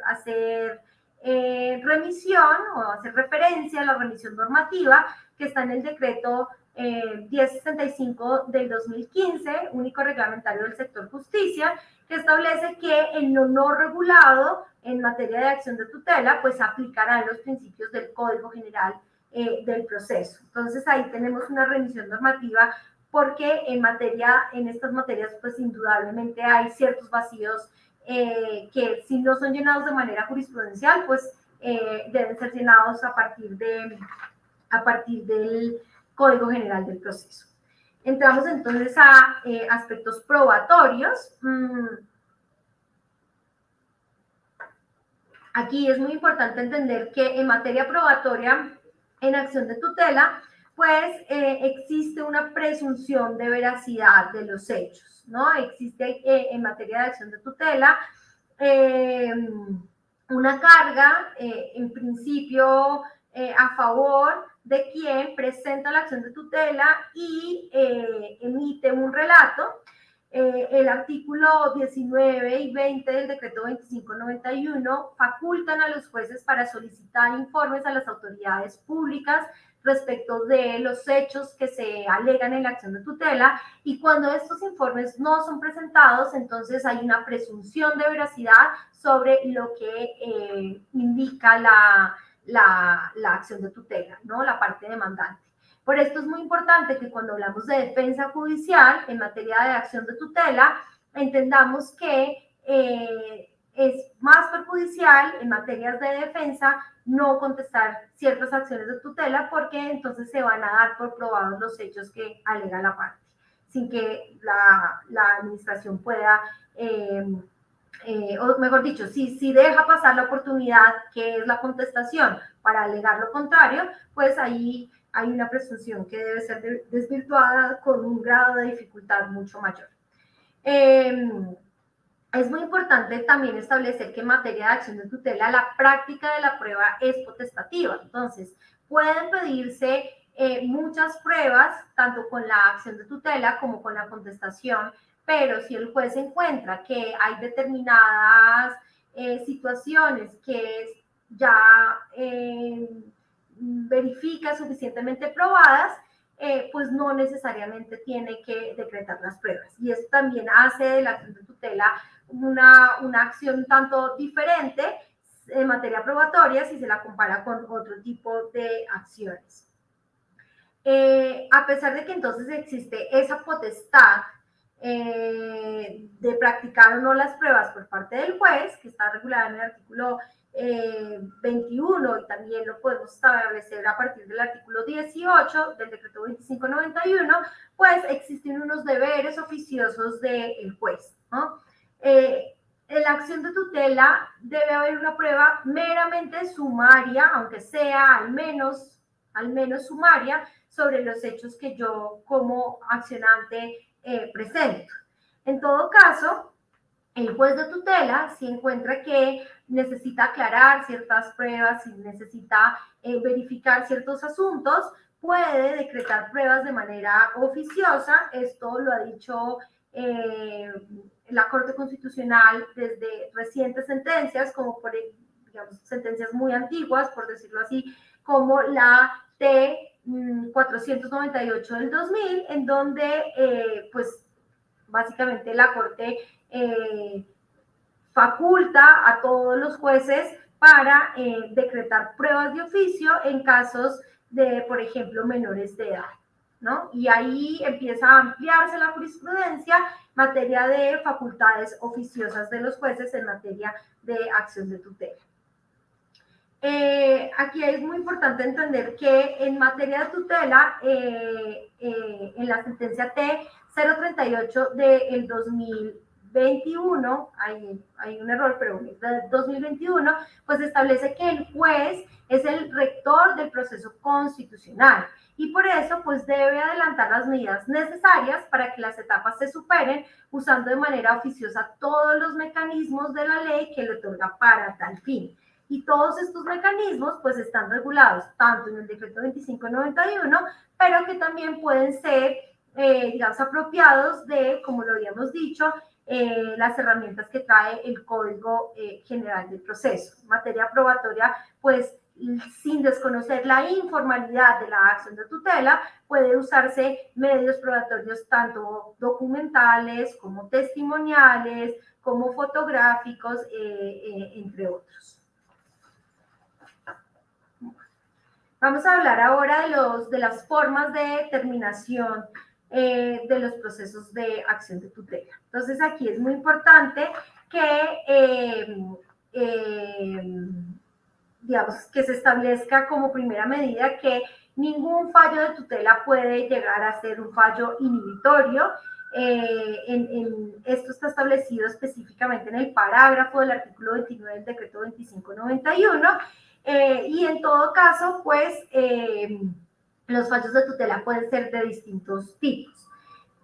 remisión o hacer referencia a la remisión normativa que está en el decreto 1065 del 2015, único reglamentario del sector justicia, que establece que en lo no regulado en materia de acción de tutela, pues aplicarán los principios del Código General del proceso. Entonces ahí tenemos una remisión normativa porque en estas materias, pues indudablemente hay ciertos vacíos que si no son llenados de manera jurisprudencial, pues deben ser llenados a partir del Código General del Proceso. Entramos entonces a aspectos probatorios. Aquí es muy importante entender que en materia probatoria, en acción de tutela, pues existe una presunción de veracidad de los hechos, ¿no? Existe en materia de acción de tutela una carga, en principio, a favor de quien presenta la acción de tutela y emite un relato. El artículo 19 y 20 del decreto 2591 facultan a los jueces para solicitar informes a las autoridades públicas respecto de los hechos que se alegan en la acción de tutela, y cuando estos informes no son presentados, entonces hay una presunción de veracidad sobre lo que indica la acción de tutela, ¿no? La parte demandante. Por esto es muy importante que cuando hablamos de defensa judicial en materia de acción de tutela, entendamos que es más perjudicial en materias de defensa no contestar ciertas acciones de tutela, porque entonces se van a dar por probados los hechos que alega la parte, sin que la administración pueda, o mejor dicho, si deja pasar la oportunidad que es la contestación para alegar lo contrario, pues ahí hay una presunción que debe ser desvirtuada con un grado de dificultad mucho mayor. Es muy importante también establecer que en materia de acción de tutela la práctica de la prueba es potestativa. Entonces, pueden pedirse muchas pruebas, tanto con la acción de tutela como con la contestación, pero si el juez encuentra que hay determinadas situaciones que ya verifica suficientemente probadas, pues no necesariamente tiene que decretar las pruebas. Y esto también hace de la acción de tutela una acción tanto diferente en materia probatoria si se la compara con otro tipo de acciones. A pesar de que entonces existe esa potestad de practicar o no las pruebas por parte del juez, que está regulada en el artículo 21, y también lo podemos establecer a partir del artículo 18 del decreto 2591, pues existen unos deberes oficiosos del juez, ¿no? En la acción de tutela debe haber una prueba meramente sumaria, aunque sea al menos sumaria, sobre los hechos que yo como accionante presento. En todo caso, El juez de tutela, si encuentra que necesita aclarar ciertas pruebas, si necesita verificar ciertos asuntos, puede decretar pruebas de manera oficiosa. Esto lo ha dicho la Corte Constitucional desde recientes sentencias, como por, digamos, sentencias muy antiguas, por decirlo así, como la T 498 del 2000, en donde pues básicamente la Corte faculta a todos los jueces para decretar pruebas de oficio en casos de, por ejemplo, menores de edad, ¿no? Y ahí empieza a ampliarse la jurisprudencia en materia de facultades oficiosas de los jueces en materia de acción de tutela. Aquí es muy importante entender que en materia de tutela, en la sentencia T038 del 2021, hay un error, pero es del 2021, pues establece que el juez es el rector del proceso constitucional y por eso pues debe adelantar las medidas necesarias para que las etapas se superen usando de manera oficiosa todos los mecanismos de la ley que le otorga para tal fin. Y todos estos mecanismos pues están regulados tanto en el decreto 2591, pero que también pueden ser, digamos, apropiados de, como lo habíamos dicho, las herramientas que trae el Código General del Proceso. En materia probatoria, pues sin desconocer la informalidad de la acción de tutela, puede usarse medios probatorios tanto documentales como testimoniales, como fotográficos, entre otros. Vamos a hablar ahora de las formas de terminación de los procesos de acción de tutela. Entonces, aquí es muy importante que, digamos, que se establezca como primera medida que ningún fallo de tutela puede llegar a ser un fallo inhibitorio. Esto está establecido específicamente en el parágrafo del artículo 29 del decreto 2591. Y en todo caso, pues los fallos de tutela pueden ser de distintos tipos.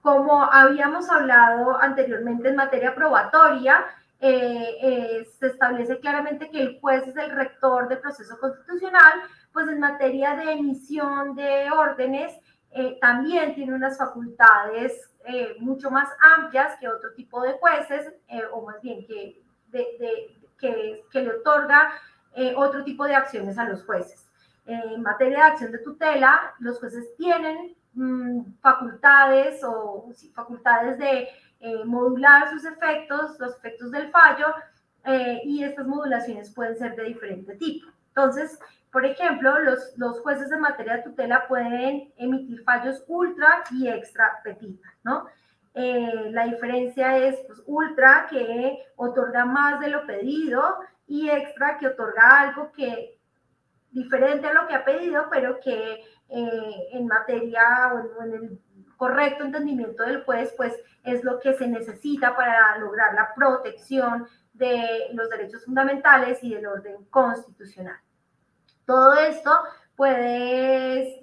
Como habíamos hablado anteriormente en materia probatoria, se establece claramente que el juez es el rector del proceso constitucional, pues en materia de emisión de órdenes también tiene unas facultades mucho más amplias que otro tipo de jueces, o más bien que le otorga otro tipo de acciones a los jueces. En materia de acción de tutela, los jueces tienen facultades de modular sus efectos, los efectos del fallo, y estas modulaciones pueden ser de diferente tipo. Entonces, por ejemplo, los jueces en materia de tutela pueden emitir fallos ultra y extra petita, ¿no? La diferencia es pues, ultra, que otorga más de lo pedido, y extra, que otorga algo que diferente a lo que ha pedido, pero que en materia o en el correcto entendimiento del juez, pues es lo que se necesita para lograr la protección de los derechos fundamentales y del orden constitucional. Todo esto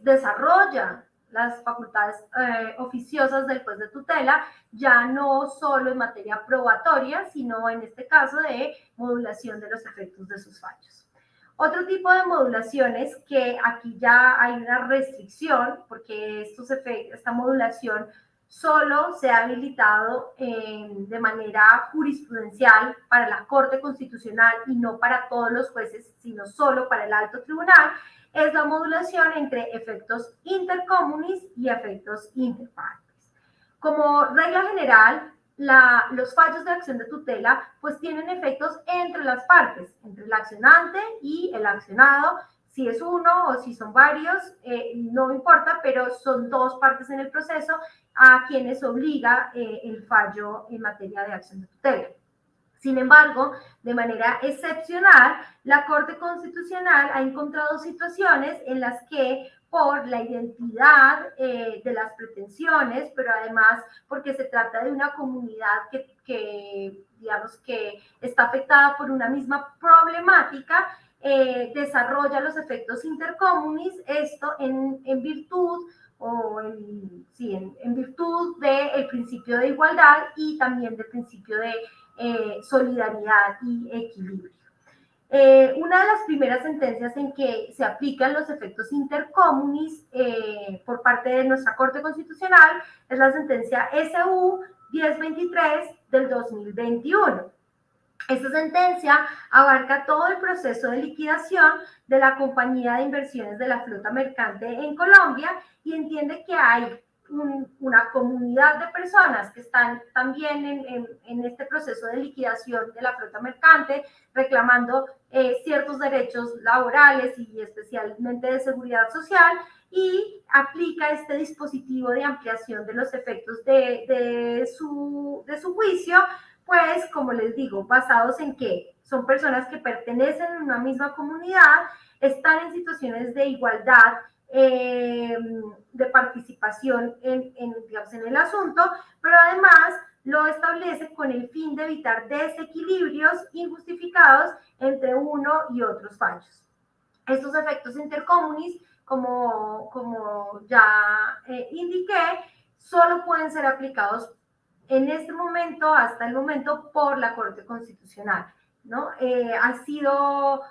desarrolla las facultades oficiosas del juez de tutela, ya no solo en materia probatoria, sino en este caso de modulación de los efectos de sus fallos. Otro tipo de modulaciones que aquí ya hay una restricción, porque esta modulación solo se ha habilitado de manera jurisprudencial para la Corte Constitucional y no para todos los jueces, sino solo para el alto tribunal, es la modulación entre efectos intercommunis y efectos interpartes. Como regla general, los fallos de acción de tutela pues tienen efectos entre las partes, entre el accionante y el accionado. Si es uno o si son varios, no importa, pero son dos partes en el proceso a quienes obliga el fallo en materia de acción de tutela. Sin embargo, de manera excepcional, la Corte Constitucional ha encontrado situaciones en las que por la identidad de las pretensiones, pero además porque se trata de una comunidad que digamos que está afectada por una misma problemática, desarrolla los efectos intercommunis, esto en virtud en virtud del principio de igualdad y también del principio de solidaridad y equilibrio. Una de las primeras sentencias en que se aplican los efectos intercommunis por parte de nuestra Corte Constitucional es la sentencia SU 1023 del 2021. Esta sentencia abarca todo el proceso de liquidación de la compañía de inversiones de la flota mercante en Colombia y entiende que hay una comunidad de personas que están también en este proceso de liquidación de la flota mercante, reclamando ciertos derechos laborales y especialmente de seguridad social, y aplica este dispositivo de ampliación de los efectos de su juicio, pues, como les digo, basados en que son personas que pertenecen a una misma comunidad, están en situaciones de igualdad, de participación digamos, en el asunto, pero además lo establece con el fin de evitar desequilibrios injustificados entre uno y otros fallos. Estos efectos intercommunis, como ya indiqué, solo pueden ser aplicados en este momento, hasta el momento, por la Corte Constitucional, ¿no? Ha sido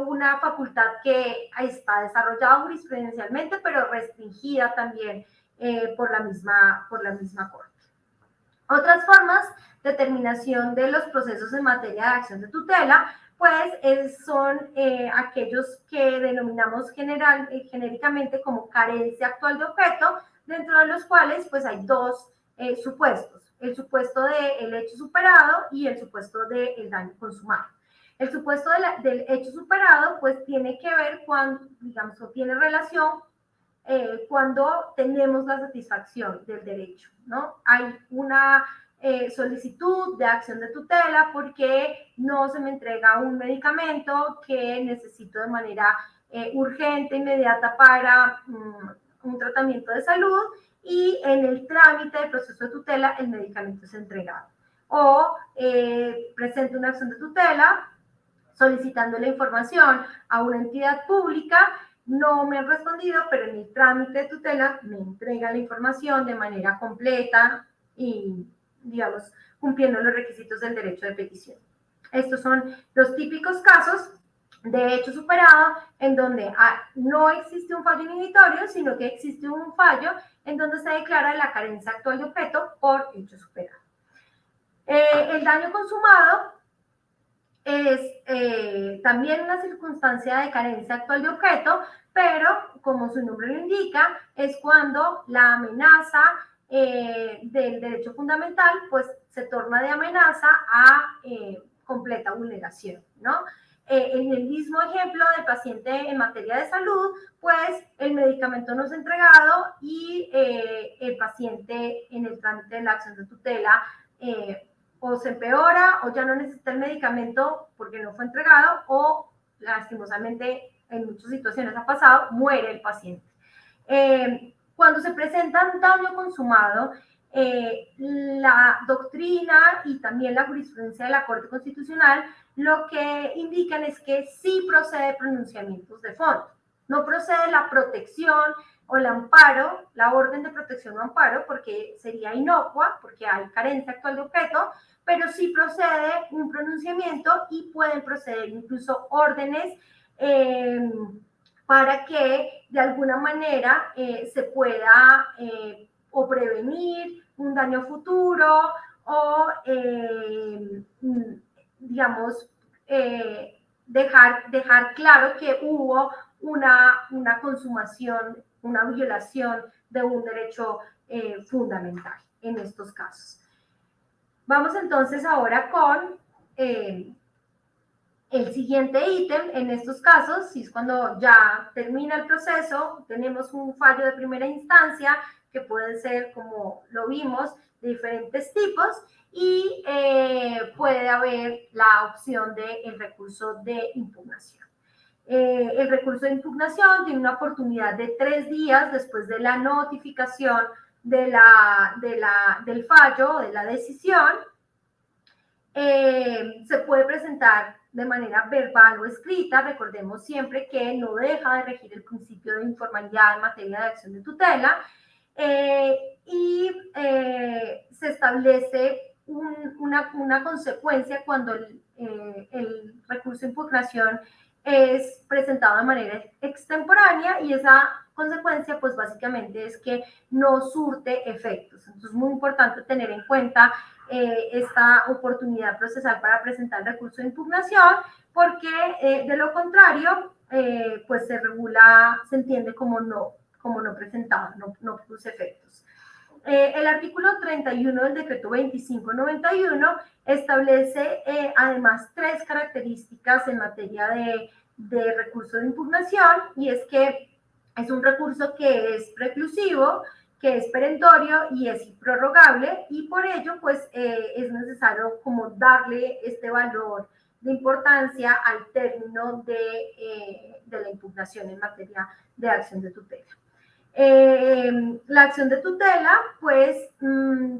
una facultad que está desarrollada jurisprudencialmente, pero restringida también por la misma Corte. Otras formas de terminación de los procesos en materia de acción de tutela, pues son aquellos que denominamos genéricamente como carencia actual de objeto, dentro de los cuales pues hay dos supuestos: el supuesto del hecho superado y el supuesto del daño consumado. El supuesto del hecho superado pues tiene que ver cuando, digamos, o tiene relación cuando tenemos la satisfacción del derecho, ¿no? Hay una solicitud de acción de tutela porque no se me entrega un medicamento que necesito de manera urgente, inmediata para un tratamiento de salud, y en el trámite del proceso de tutela el medicamento es entregado. O presento una acción de tutela solicitando la información a una entidad pública, no me han respondido, pero en el trámite de tutela me entregan la información de manera completa y, digamos, cumpliendo los requisitos del derecho de petición. Estos son los típicos casos de hecho superado, en donde no existe un fallo inhibitorio, sino que existe un fallo en donde se declara la carencia actual de objeto por hecho superado. El daño consumado es también una circunstancia de carencia actual de objeto, pero como su nombre lo indica, es cuando la amenaza del derecho fundamental pues se torna de amenaza a completa vulneración, ¿no? En el mismo ejemplo del paciente en materia de salud, pues el medicamento no es entregado y el paciente en el trámite de la acción de tutela o se empeora o ya no necesita el medicamento porque no fue entregado, o lastimosamente en muchas situaciones ha pasado, muere el paciente. Cuando se presenta un daño consumado, la doctrina y también la jurisprudencia de la Corte Constitucional lo que indican es que sí procede pronunciamientos de fondo. No procede la protección o el amparo, la orden de protección o amparo, porque sería inocua, porque hay carencia actual de objeto, pero sí procede un pronunciamiento y pueden proceder incluso órdenes para que de alguna manera se pueda o prevenir un daño futuro o, digamos, dejar claro que hubo una consumación, una violación de un derecho fundamental en estos casos. Vamos entonces ahora con el siguiente ítem. En estos casos, si es cuando ya termina el proceso, tenemos un fallo de primera instancia que puede ser, como lo vimos, de diferentes tipos, y puede haber la opción del recurso de impugnación. El recurso de impugnación tiene una oportunidad de 3 días después de la notificación del fallo o de la decisión. Se puede presentar de manera verbal o escrita. Recordemos siempre que no deja de regir el principio de informalidad en materia de acción de tutela, se establece una consecuencia cuando el recurso de impugnación es presentado de manera extemporánea, y esa consecuencia pues básicamente es que no surte efectos. Entonces es muy importante tener en cuenta esta oportunidad procesal para presentar el recurso de impugnación, porque de lo contrario pues se regula, se entiende como no presentado, no produce efectos. El artículo 31 del decreto 2591 establece además 3 características en materia de recurso de impugnación, y es que es un recurso que es preclusivo, que es perentorio y es improrrogable, y por ello pues es necesario como darle este valor de importancia al término de la impugnación en materia de acción de tutela. La acción de tutela pues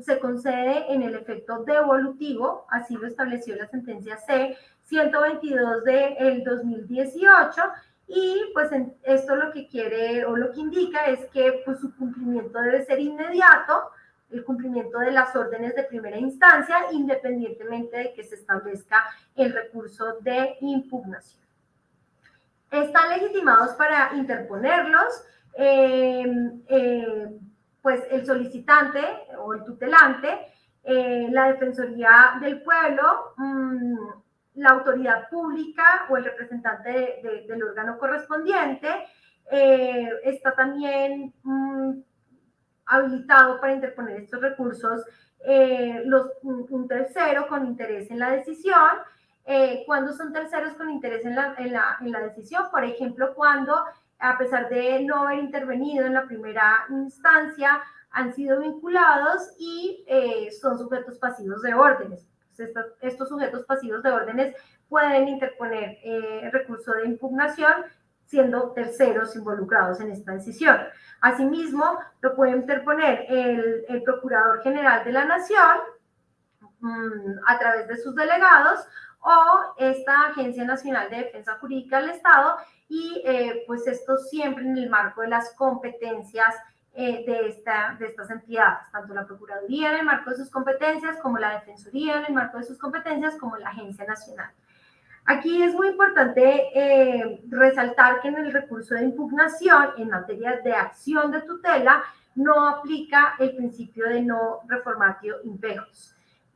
se concede en el efecto devolutivo, así lo estableció la sentencia C-122 del 2018, y pues esto lo que quiere o lo que indica es que pues su cumplimiento debe ser inmediato, el cumplimiento de las órdenes de primera instancia, independientemente de que se establezca el recurso de impugnación. Están legitimados para interponerlos pues el solicitante o el tutelante, la Defensoría del Pueblo, la autoridad pública o el representante del órgano correspondiente. Está también habilitado para interponer estos recursos un tercero con interés en la decisión. Cuando son terceros con interés en la decisión, por ejemplo, cuando a pesar de no haber intervenido en la primera instancia, han sido vinculados y son sujetos pasivos de órdenes. Estos sujetos pasivos de órdenes pueden interponer recurso de impugnación siendo terceros involucrados en esta decisión. Asimismo, lo puede interponer el Procurador General de la Nación a través de sus delegados, o esta Agencia Nacional de Defensa Jurídica del Estado, y pues esto siempre en el marco de las competencias de estas entidades, tanto la Procuraduría en el marco de sus competencias, como la Defensoría en el marco de sus competencias, como la Agencia Nacional. Aquí es muy importante resaltar que en el recurso de impugnación en materia de acción de tutela no aplica el principio de no reformatio imperos.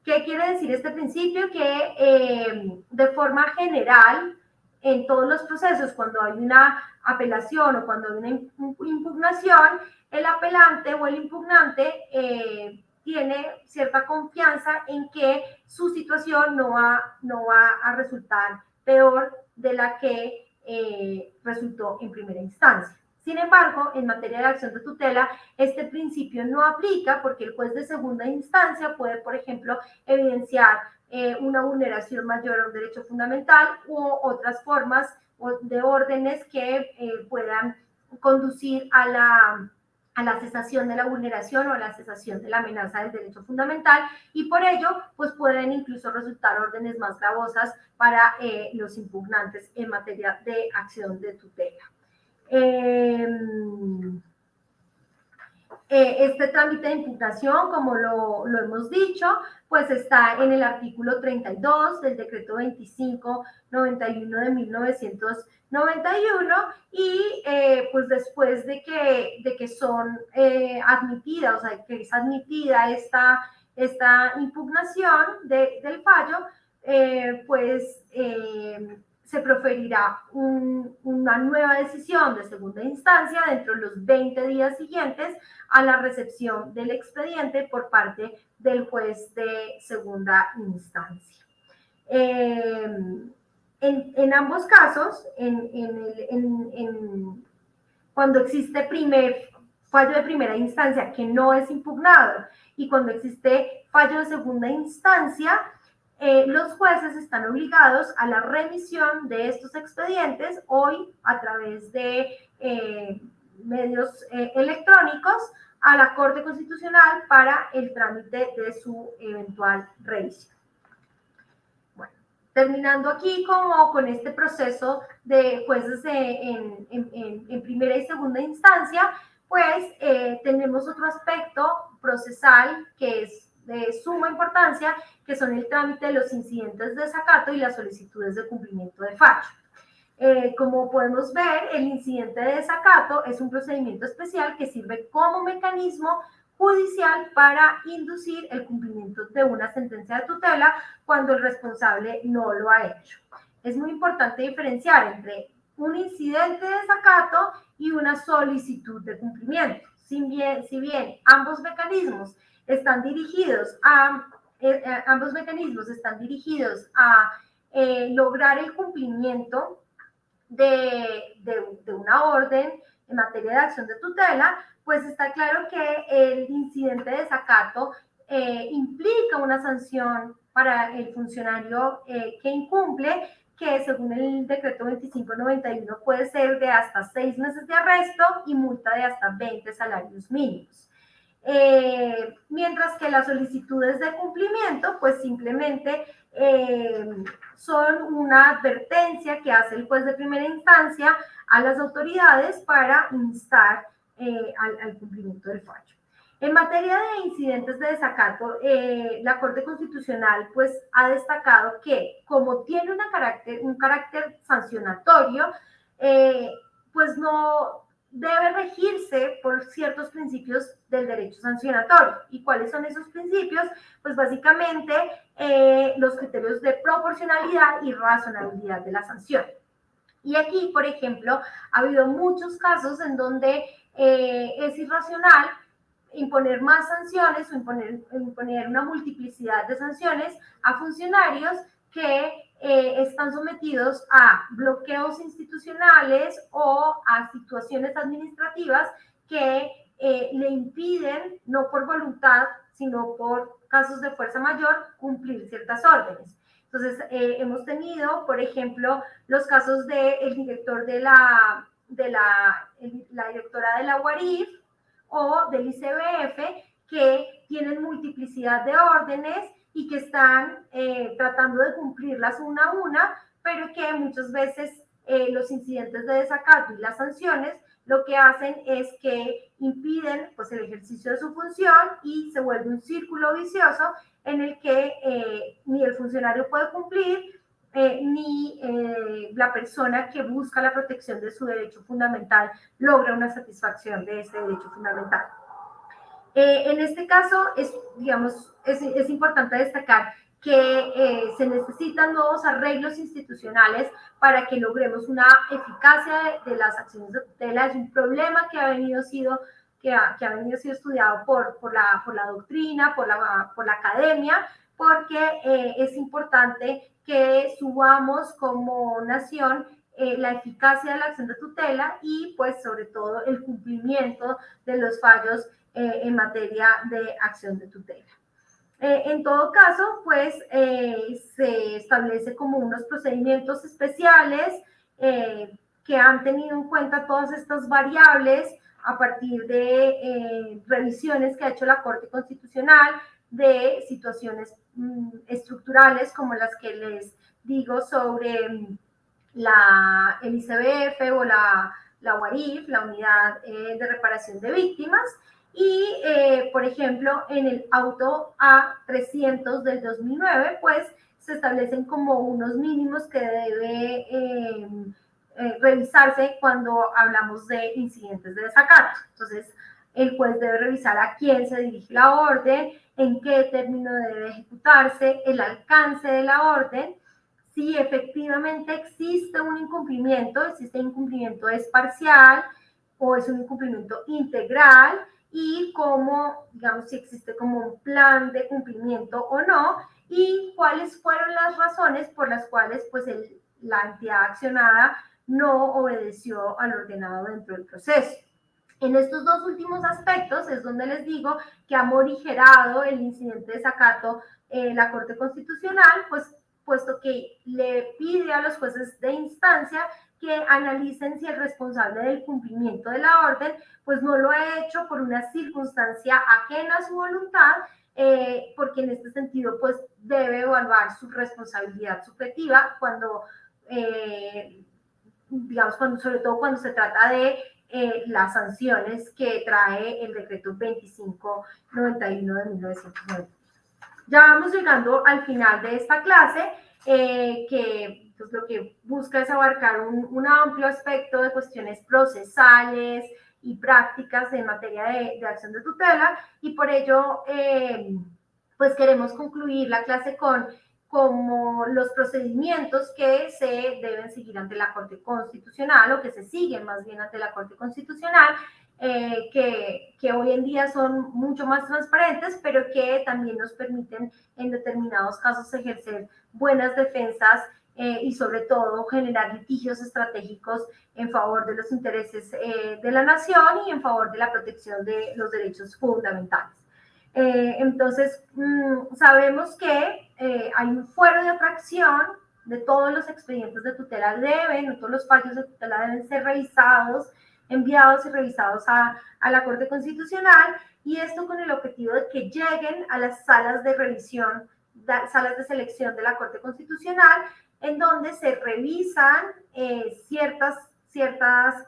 ¿Qué quiere decir este principio? Que de forma general, en todos los procesos, cuando hay una apelación o cuando hay una impugnación, el apelante o el impugnante tiene cierta confianza en que su situación no va a resultar peor de la que resultó en primera instancia. Sin embargo, en materia de acción de tutela, este principio no aplica, porque el juez de segunda instancia puede, por ejemplo, evidenciar una vulneración mayor a un derecho fundamental u otras formas de órdenes que puedan conducir a la cesación de la vulneración o a la cesación de la amenaza del derecho fundamental, y por ello pues pueden incluso resultar órdenes más gravosas para los impugnantes en materia de acción de tutela. Este trámite de impugnación, como lo hemos dicho, pues está en el artículo 32 del decreto 2591 de 1991, y pues después de que son admitidas, o sea, que es admitida esta impugnación del fallo, pues se proferirá una nueva decisión de segunda instancia dentro de los 20 días siguientes a la recepción del expediente por parte del juez de segunda instancia. En ambos casos, cuando existe fallo de primera instancia que no es impugnado, y cuando existe fallo de segunda instancia, los jueces están obligados a la remisión de estos expedientes, hoy a través de medios electrónicos, a la Corte Constitucional para el trámite de su eventual revisión. Bueno, Terminando aquí como con este proceso de jueces en primera y segunda instancia, pues tenemos otro aspecto procesal que es de suma importancia, que son el trámite de los incidentes de desacato y las solicitudes de cumplimiento de fallo. Como podemos ver, el incidente de desacato es un procedimiento especial que sirve como mecanismo judicial para inducir el cumplimiento de una sentencia de tutela cuando el responsable no lo ha hecho. Es muy importante diferenciar entre un incidente de desacato y una solicitud de cumplimiento. Si bien ambos mecanismos están dirigidos a lograr el cumplimiento de una orden en materia de acción de tutela, pues está claro que el incidente de desacato implica una sanción para el funcionario que incumple, que según el decreto 2591 puede ser de hasta 6 meses de arresto y multa de hasta 20 salarios mínimos. Mientras que las solicitudes de cumplimiento, pues simplemente son una advertencia que hace el juez de primera instancia a las autoridades para instar al cumplimiento del fallo. En materia de incidentes de desacato, la Corte Constitucional pues ha destacado que como tiene un carácter sancionatorio, pues no debe regirse por ciertos principios del derecho sancionatorio. ¿Y cuáles son esos principios? Pues básicamente los criterios de proporcionalidad y razonabilidad de la sanción. Y aquí, por ejemplo, ha habido muchos casos en donde es irracional imponer más sanciones o imponer una multiplicidad de sanciones a funcionarios que están sometidos a bloqueos institucionales o a situaciones administrativas que le impiden, no por voluntad, sino por casos de fuerza mayor, cumplir ciertas órdenes. Entonces, hemos tenido, por ejemplo, los casos del director de la directora de la UARIF o del ICBF, que tienen multiplicidad de órdenes y que están tratando de cumplirlas una a una, pero que muchas veces los incidentes de desacato y las sanciones lo que hacen es que impiden pues, el ejercicio de su función y se vuelve un círculo vicioso en el que ni el funcionario puede cumplir, ni la persona que busca la protección de su derecho fundamental logra una satisfacción de ese derecho fundamental. En este caso, es importante destacar que se necesitan nuevos arreglos institucionales para que logremos una eficacia de las acciones de tutela. Es un problema que ha venido siendo estudiado por la doctrina, por la academia, porque es importante que subamos como nación la eficacia de la acción de tutela y pues sobre todo el cumplimiento de los fallos en materia de acción de tutela. En todo caso, pues se establece como unos procedimientos especiales que han tenido en cuenta todas estas variables a partir de revisiones que ha hecho la Corte Constitucional de situaciones estructurales como las que les digo sobre el ICBF o la UARIF, la Unidad de Reparación de Víctimas, y, por ejemplo, en el auto A300 del 2009, pues se establecen como unos mínimos que debe revisarse cuando hablamos de incidentes de desacato. Entonces, el juez debe revisar a quién se dirige la orden, en qué término debe ejecutarse, el alcance de la orden, si efectivamente existe un incumplimiento, si este incumplimiento es parcial o es un incumplimiento integral, y cómo, digamos, si existe como un plan de cumplimiento o no, y cuáles fueron las razones por las cuales pues la entidad accionada no obedeció al ordenado dentro del proceso. En estos dos últimos aspectos es donde les digo que ha morigerado el incidente de desacato la Corte Constitucional, pues puesto que le pide a los jueces de instancia que analicen si el responsable del cumplimiento de la orden pues no lo ha hecho por una circunstancia ajena a su voluntad, porque en este sentido pues debe evaluar su responsabilidad subjetiva cuando, digamos, sobre todo cuando se trata de las sanciones que trae el decreto 2591 de 1990. Ya vamos llegando al final de esta clase, que pues, lo que busca es abarcar un amplio aspecto de cuestiones procesales y prácticas en materia de acción de tutela, y por ello pues queremos concluir la clase con como los procedimientos que se deben seguir ante la Corte Constitucional, o que se siguen más bien ante la Corte Constitucional, que hoy en día son mucho más transparentes, pero que también nos permiten en determinados casos ejercer buenas defensas y sobre todo generar litigios estratégicos en favor de los intereses de la nación y en favor de la protección de los derechos fundamentales. Entonces, sabemos que hay un fuero de atracción de todos los expedientes de tutela no todos los fallos de tutela deben ser revisados, enviados y revisados a la Corte Constitucional, y esto con el objetivo de que lleguen a las salas de revisión, salas de selección de la Corte Constitucional, en donde se revisan ciertos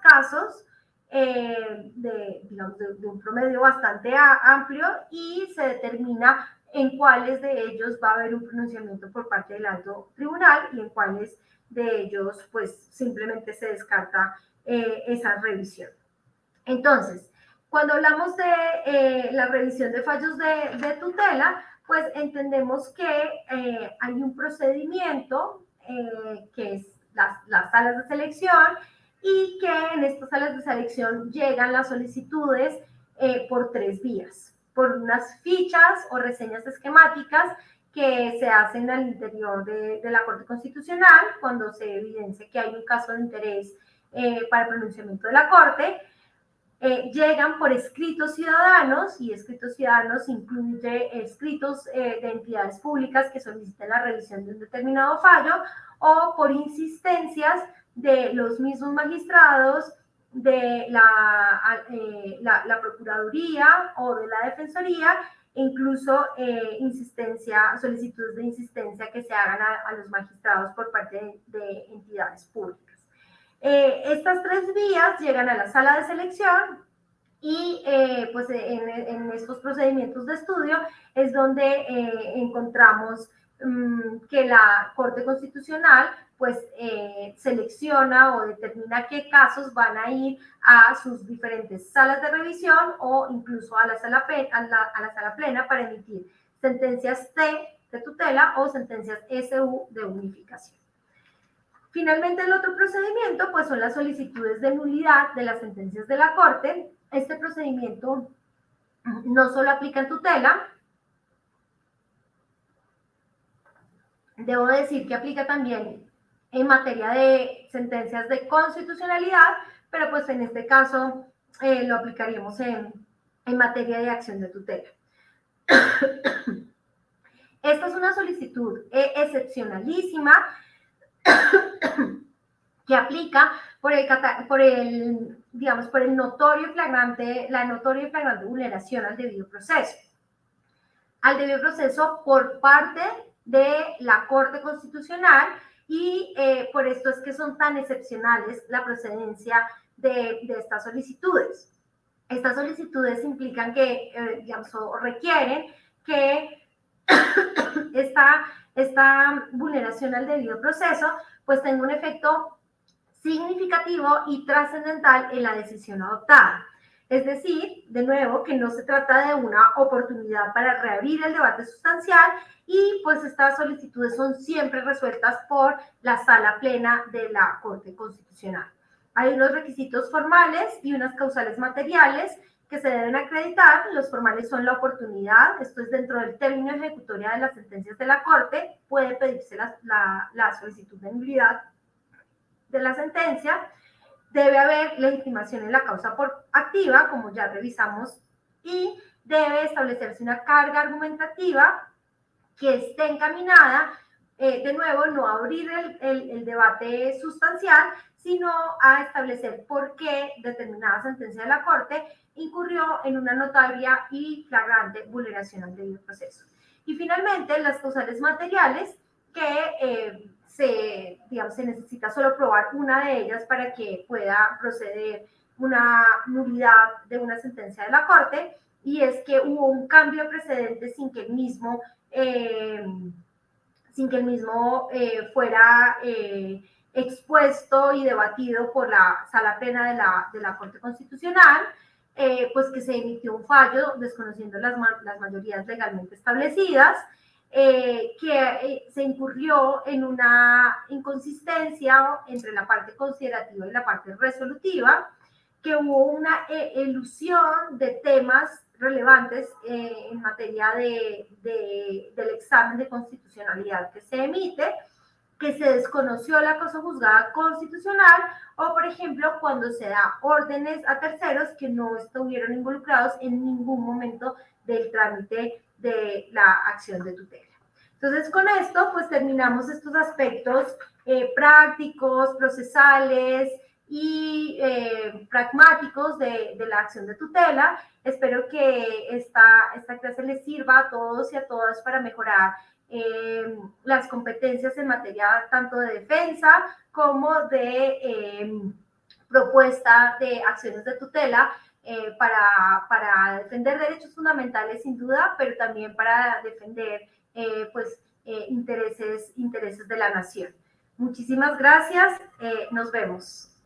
casos digamos, de un promedio bastante amplio, y se determina en cuáles de ellos va a haber un pronunciamiento por parte del alto tribunal y en cuáles de ellos pues simplemente se descarta esa revisión. Entonces, cuando hablamos de la revisión de fallos de tutela, pues entendemos que hay un procedimiento que es las salas de selección, y que en estas salas de selección llegan las solicitudes por 3 vías: por unas fichas o reseñas esquemáticas que se hacen al interior de la Corte Constitucional cuando se evidencia que hay un caso de interés para el pronunciamiento de la Corte. Llegan por escritos ciudadanos, y escritos ciudadanos incluye escritos de entidades públicas que soliciten la revisión de un determinado fallo, o por insistencias de los mismos magistrados, de la Procuraduría o de la Defensoría, e incluso solicitudes de insistencia que se hagan a los magistrados por parte de entidades públicas. Estas 3 vías llegan a la sala de selección, y pues en estos procedimientos de estudio es donde encontramos que la Corte Constitucional pues selecciona o determina qué casos van a ir a sus diferentes salas de revisión, o incluso a la sala plena para emitir sentencias de tutela o sentencias SU de unificación. Finalmente, el otro procedimiento pues son las solicitudes de nulidad de las sentencias de la Corte. Este procedimiento no solo aplica en tutela, debo decir que aplica también en materia de sentencias de constitucionalidad, pero pues en este caso lo aplicaríamos en materia de acción de tutela. Esta es una solicitud excepcionalísima que aplica por el notorio y flagrante vulneración al debido proceso. Al debido proceso por parte de la Corte Constitucional, y por esto es que son tan excepcionales la procedencia de estas solicitudes. Estas solicitudes implican que, o requieren que esta vulneración al debido proceso pues tenga un efecto significativo y trascendental en la decisión adoptada. Es decir, de nuevo, que no se trata de una oportunidad para reabrir el debate sustancial, y pues estas solicitudes son siempre resueltas por la sala plena de la Corte Constitucional. Hay unos requisitos formales y unas causales materiales que se deben acreditar. Los formales son la oportunidad, esto es dentro del término ejecutoria de las sentencias de la Corte, puede pedirse la solicitud de nulidad de la sentencia. Debe haber legitimación en la causa por activa, como ya revisamos, y debe establecerse una carga argumentativa que esté encaminada de nuevo, no abrir el debate sustancial, sino a establecer por qué determinada sentencia de la Corte incurrió en una notoria y flagrante vulneración al debido proceso. Y finalmente, las causales materiales, que se necesita solo probar una de ellas para que pueda proceder una nulidad de una sentencia de la Corte, y es que hubo un cambio de precedente sin que el mismo fuera expuesto y debatido por la Sala Plena de la Corte Constitucional, pues que se emitió un fallo desconociendo las mayorías legalmente establecidas, que se incurrió en una inconsistencia entre la parte considerativa y la parte resolutiva, que hubo una elusión de temas relevantes en materia del examen de constitucionalidad que se emite, que se desconoció la cosa juzgada constitucional, o por ejemplo cuando se da órdenes a terceros que no estuvieron involucrados en ningún momento del trámite de la acción de tutela. Entonces, con esto, pues terminamos estos aspectos prácticos, procesales y pragmáticos de la acción de tutela. Espero que esta clase les sirva a todos y a todas para mejorar las competencias en materia tanto de defensa como de propuesta de acciones de tutela, para defender derechos fundamentales sin duda, pero también para defender intereses de la nación. Muchísimas gracias, nos vemos.